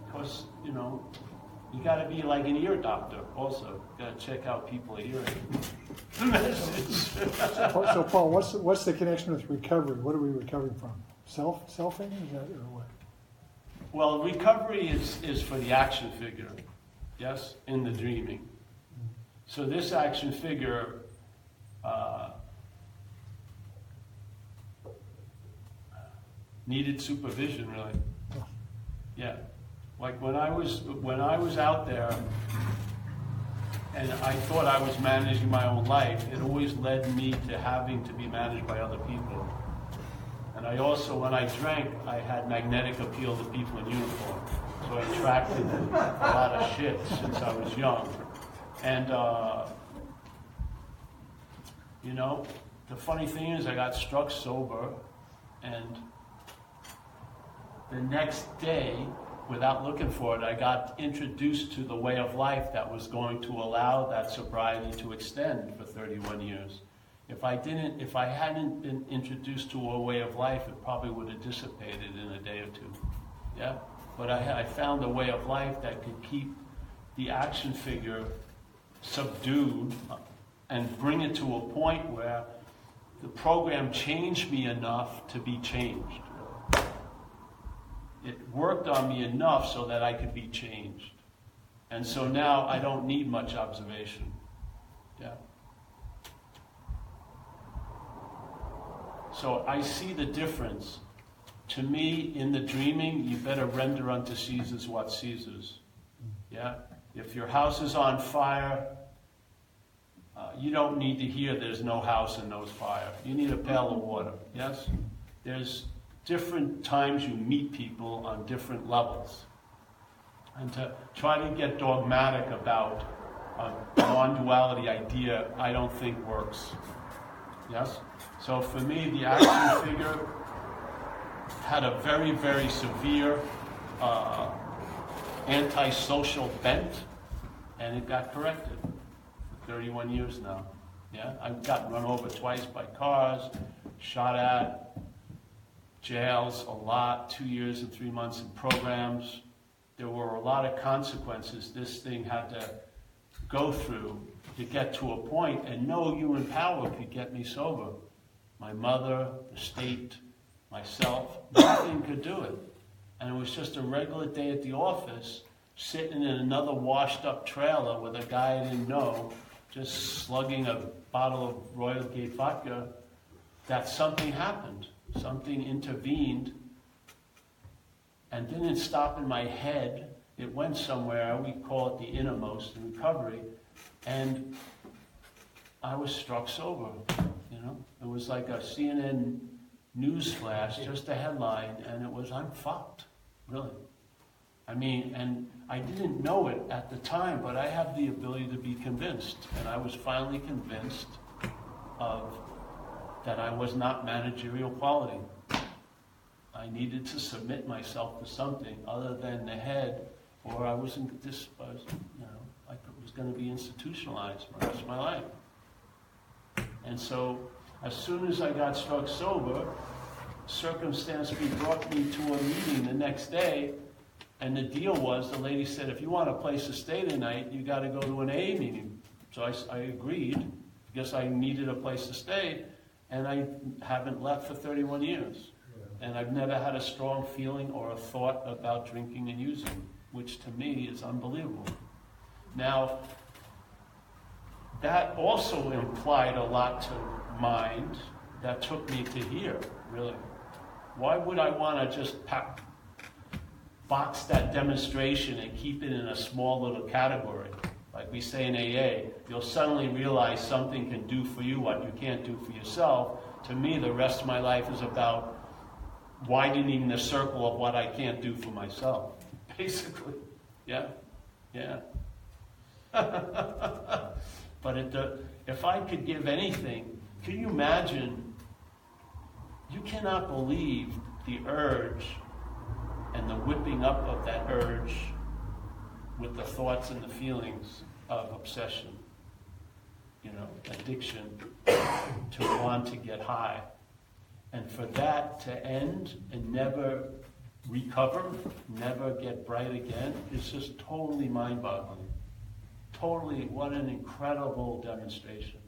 Because, you got to be like an ear doctor also. You got to check out people hearing the message. So Paul, what's the connection with recovery? What are we recovering from? Selfing? Is that, or what? Well, recovery is for the action figure, yes, in the dreaming. So this action figure needed supervision, really. Yeah. Like when I was out there and I thought I was managing my own life, it always led me to having to be managed by other people. And I also, when I drank, I had magnetic appeal to people in uniform. So I attracted a lot of shit since I was young. And, the funny thing is I got struck sober, and the next day, without looking for it, I got introduced to the way of life that was going to allow that sobriety to extend for 31 years. If I hadn't been introduced to a way of life, it probably would have dissipated in a day or two. Yeah? But I found a way of life that could keep the action figure subdued and bring it to a point where the program changed me enough to be changed. It worked on me enough so that I could be changed. And so now I don't need much observation. Yeah. So I see the difference. To me, in the dreaming, you better render unto Caesar's what Caesar's. Yeah? If your house is on fire, you don't need to hear there's no house and no fire. You need a pail of water. Yes? There's different times you meet people on different levels. And to try to get dogmatic about a non-duality idea, I don't think works. Yes? So for me, the action figure had a very, very severe antisocial bent, and it got corrected for 31 years now. Yeah, I've gotten run over twice by cars, shot at, jails a lot, 2 years and 3 months in programs. There were a lot of consequences this thing had to go through to get to a point, and no human power could get me sober. My mother, the state, myself, nothing could do it. And it was just a regular day at the office, sitting in another washed up trailer with a guy I didn't know, just slugging a bottle of Royal Gate vodka, that something happened. Something intervened and didn't stop in my head. It went somewhere, we call it the innermost in recovery, and I was struck sober, you know? It was like a CNN news flash, just a headline, and it was, I'm fucked, really. I mean, and I didn't know it at the time, but I have the ability to be convinced, and I was finally convinced of that I was not managerial quality. I needed to submit myself to something other than the head, or I wasn't disposed, you know, I was going to be institutionalized for the rest of my life. And so, as soon as I got struck sober, circumstance brought me to a meeting the next day, and the deal was, the lady said, if you want a place to stay tonight, you got to go to an AA meeting. So I agreed, because I needed a place to stay, and I haven't left for 31 years. And I've never had a strong feeling or a thought about drinking and using, which to me is unbelievable. Now, that also implied a lot to mind that took me to here, really. Why would I want to just box that demonstration and keep it in a small little category? Like we say in AA, you'll suddenly realize something can do for you what you can't do for yourself. To me, the rest of my life is about widening the circle of what I can't do for myself, basically. Yeah, yeah. But if I could give anything, can you imagine, you cannot believe the urge and the whipping up of that urge with the thoughts and the feelings of obsession, you know, addiction, to want to get high. And for that to end and never recover, never get bright again, is just totally mind-boggling. Totally, what an incredible demonstration.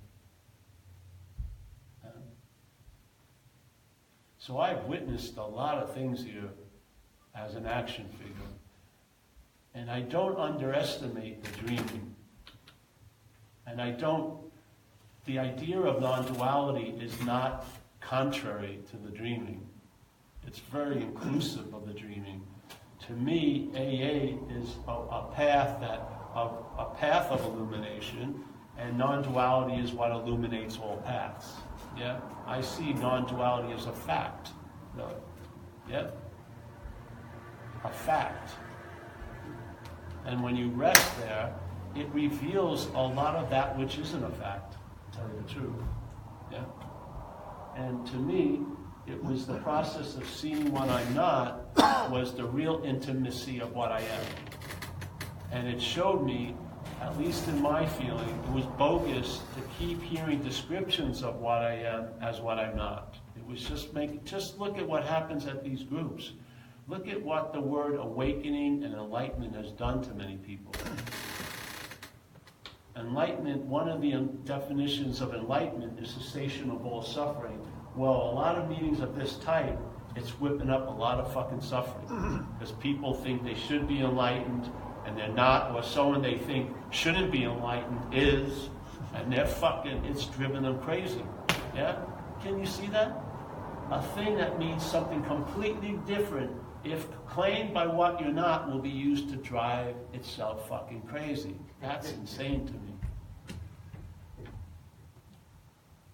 So I've witnessed a lot of things here as an action figure. And I don't underestimate the dreaming. And the idea of non-duality is not contrary to the dreaming. It's very inclusive of the dreaming. To me, AA is a path of illumination, and non-duality is what illuminates all paths. Yeah, I see non-duality as a fact. No. Yeah, a fact. And when you rest there, it reveals a lot of that which isn't a fact. To tell you the truth. Yeah. And to me, it was the process of seeing what I'm not was the real intimacy of what I am. And it showed me, at least in my feeling, it was bogus to keep hearing descriptions of what I am as what I'm not. It was just look at what happens at these groups. Look at what the word awakening and enlightenment has done to many people. Enlightenment, one of the definitions of enlightenment is cessation of all suffering. Well, a lot of meetings of this type, it's whipping up a lot of fucking suffering. Because people think they should be enlightened, and they're not, or someone they think shouldn't be enlightened is, and it's driven them crazy. Yeah? Can you see that? A thing that means something completely different, if claimed by what you're not, will be used to drive itself fucking crazy. That's insane to me.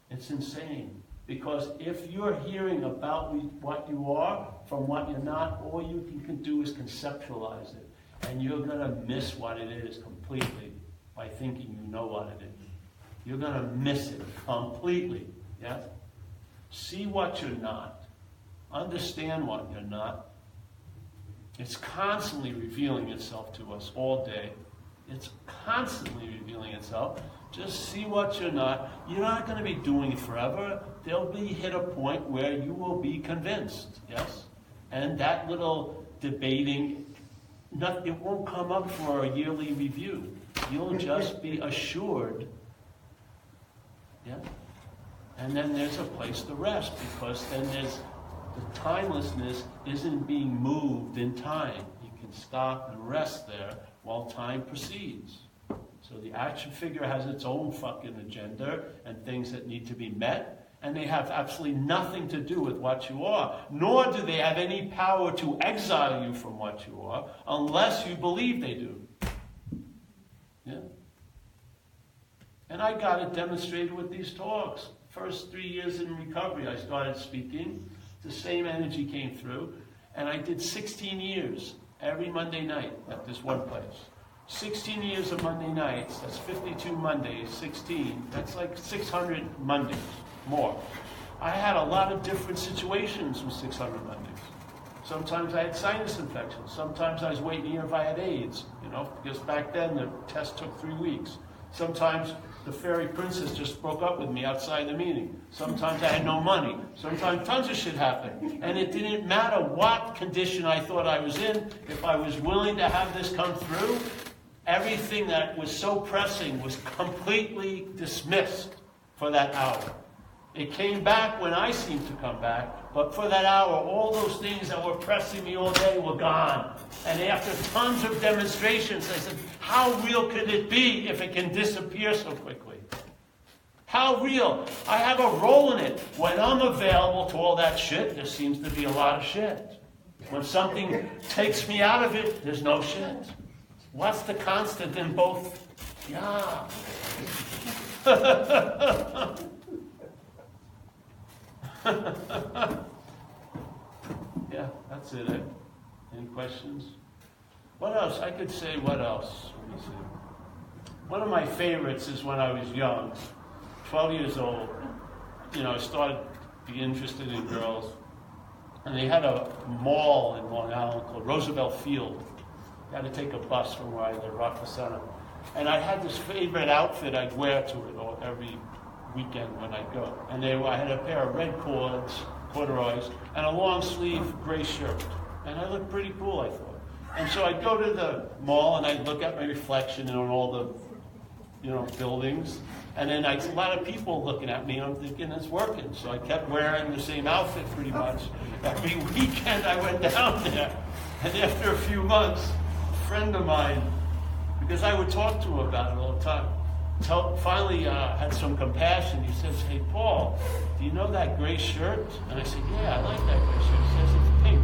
It's insane. Because if you're hearing about what you are from what you're not, all you can do is conceptualize it. And you're going to miss what it is completely by thinking you know what it is. You're going to miss it completely. Yeah? See what you're not. Understand what you're not. It's constantly revealing itself to us all day. It's constantly revealing itself. Just see what you're not. You're not going to be doing it forever. There'll be hit a point where you will be convinced, yes? And that little debating, it won't come up for a yearly review. You'll just be assured, yeah? And then there's a place to rest, because then there's the timelessness isn't being moved in time. You can stop and rest there while time proceeds. So the action figure has its own fucking agenda and things that need to be met, and they have absolutely nothing to do with what you are, nor do they have any power to exile you from what you are, unless you believe they do. Yeah? And I got it demonstrated with these talks. First 3 years in recovery, I started speaking. The same energy came through, and I did 16 years every Monday night at this one place. 16 years of Monday nights, that's 52 Mondays, 16, that's like 600 Mondays, more. I had a lot of different situations with 600 Mondays. Sometimes I had sinus infections. Sometimes I was waiting here if I had AIDS, because back then the test took 3 weeks. Sometimes the fairy princess just broke up with me outside the meeting. Sometimes I had no money. Sometimes tons of shit happened. And it didn't matter what condition I thought I was in. If I was willing to have this come through, everything that was so pressing was completely dismissed for that hour. It came back when I seemed to come back, but for that hour, all those things that were pressing me all day were gone. And after tons of demonstrations, I said, how real could it be if it can disappear so quickly? How real? I have a role in it. When I'm available to all that shit, there seems to be a lot of shit. When something takes me out of it, there's no shit. What's the constant in both? Yeah. Yeah, that's it, eh? Any questions? What else? I could say what else? Let me see. One of my favorites is when I was young, 12 years old. I started to be interested in girls. And they had a mall in Long Island called Roosevelt Field. I had to take a bus from where I lived, Rockville Center. And I had this favorite outfit I'd wear to it every weekend when I'd go. And I had a pair of red corduroys, and a long sleeve gray shirt. And I looked pretty cool, I thought. And so I'd go to the mall and I'd look at my reflection on all the, buildings. And then a lot of people looking at me, and I'm thinking, it's working. So I kept wearing the same outfit pretty much. Every weekend I went down there. And after a few months, a friend of mine, because I would talk to him about it all the time, finally had some compassion. He says, hey, Paul, do you know that gray shirt? And I said, yeah, I like that gray shirt. He says, it's pink.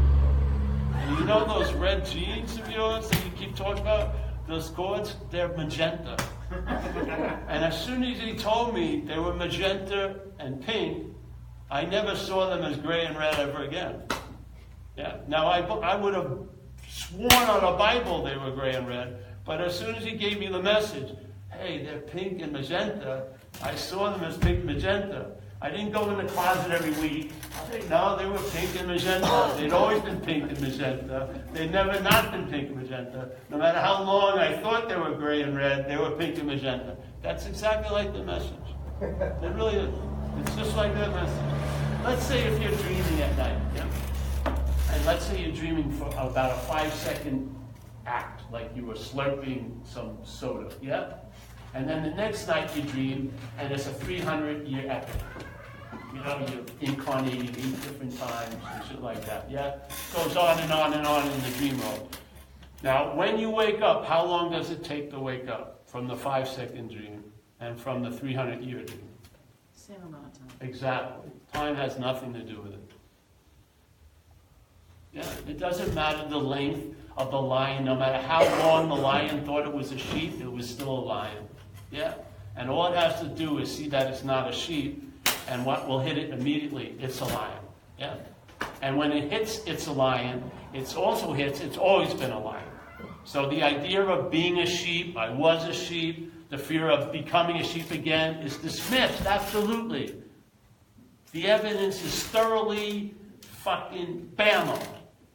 And you know those red jeans of yours that you keep talking about? Those cords, they're magenta. And as soon as he told me they were magenta and pink, I never saw them as gray and red ever again. Yeah. Now, I would have sworn on a Bible they were gray and red, but as soon as he gave me the message, hey, they're pink and magenta, I saw them as pink magenta. I didn't go in the closet every week. No, they were pink and magenta. They'd always been pink and magenta. They'd never not been pink and magenta. No matter how long I thought they were gray and red, they were pink and magenta. That's exactly like the message. It really is. It's just like that message. Let's say if you're dreaming at night, yeah? And let's say you're dreaming for about a 5-second act, like you were slurping some soda, yeah? And then the next night you dream, and it's a 300-year epic. You're incarnating 8 different times and shit like that, yeah? It goes on and on and on in the dream world. Now, when you wake up, how long does it take to wake up from the 5-second dream and from the 300-year dream? Same amount of time. Exactly. Time has nothing to do with it. Yeah, it doesn't matter the length of the lion. No matter how long the lion thought it was a sheep, it was still a lion. Yeah? And all it has to do is see that it's not a sheep, and what will hit it immediately? It's a lion. Yeah? And when it hits, it's a lion. It's also hits, it's always been a lion. So the idea of being a sheep, I was a sheep, the fear of becoming a sheep again is dismissed, absolutely. The evidence is thoroughly fucking bam.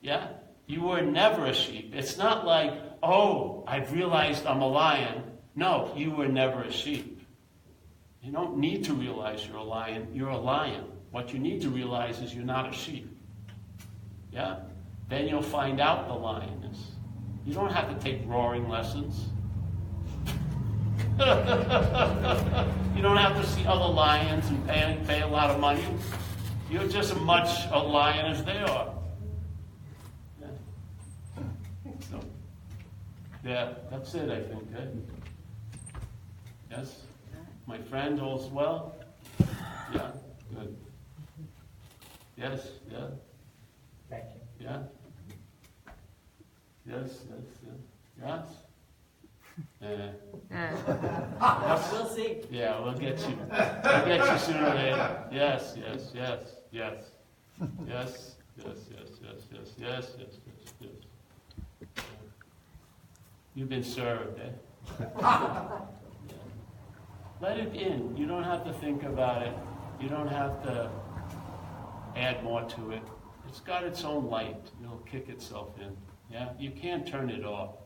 Yeah? You were never a sheep. It's not like, oh, I've realized I'm a lion. No, you were never a sheep. You don't need to realize you're a lion. You're a lion. What you need to realize is you're not a sheep. Yeah? Then you'll find out the lioness. You don't have to take roaring lessons. You don't have to see other lions and pay a lot of money. You're just as much a lion as they are. Yeah. So, yeah, that's it, I think. Eh? Yes? My friend, all's well? Yeah, good. Yes, yeah. Thank you. Yeah? Yes, yes, yes. Yes? We'll see. Yeah, we'll get you. We'll get you sooner or later. Yes, yes, yes, yes. Yes, yes, yes, yes, yes, yes, yes, yes, yes. You've been served, eh? Yeah. Let it in. You don't have to think about it. You don't have to add more to it. It's got its own light. It'll kick itself in. Yeah? You can't turn it off.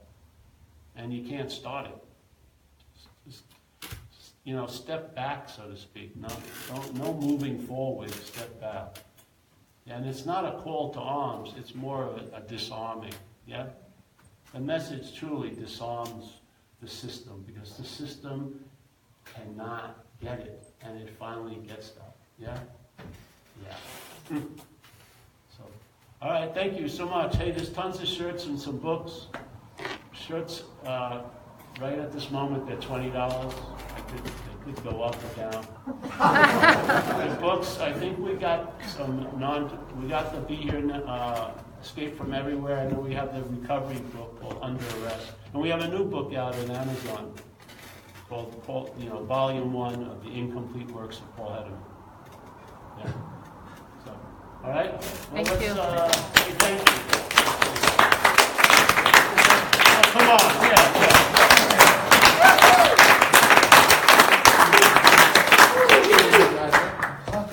And you can't start it. Just, step back, so to speak. No moving forward, step back. And it's not a call to arms, it's more of a disarming, yeah? The message truly disarms the system, because the system cannot get it, and it finally gets that, yeah? Yeah. So, all right, thank you so much. Hey, there's tons of shirts and some books. Shirts, right at this moment, they're $20. They could go up or down. The books, I think we got we got the Be Here, Escape from Everywhere, and then we have the recovery book called Under Arrest. And we have a new book out on Amazon called Volume 1 of the Incomplete Works of Paul Hedderman. Yeah. So, all right? Well, Thank you. Thank you. Come on, yeah.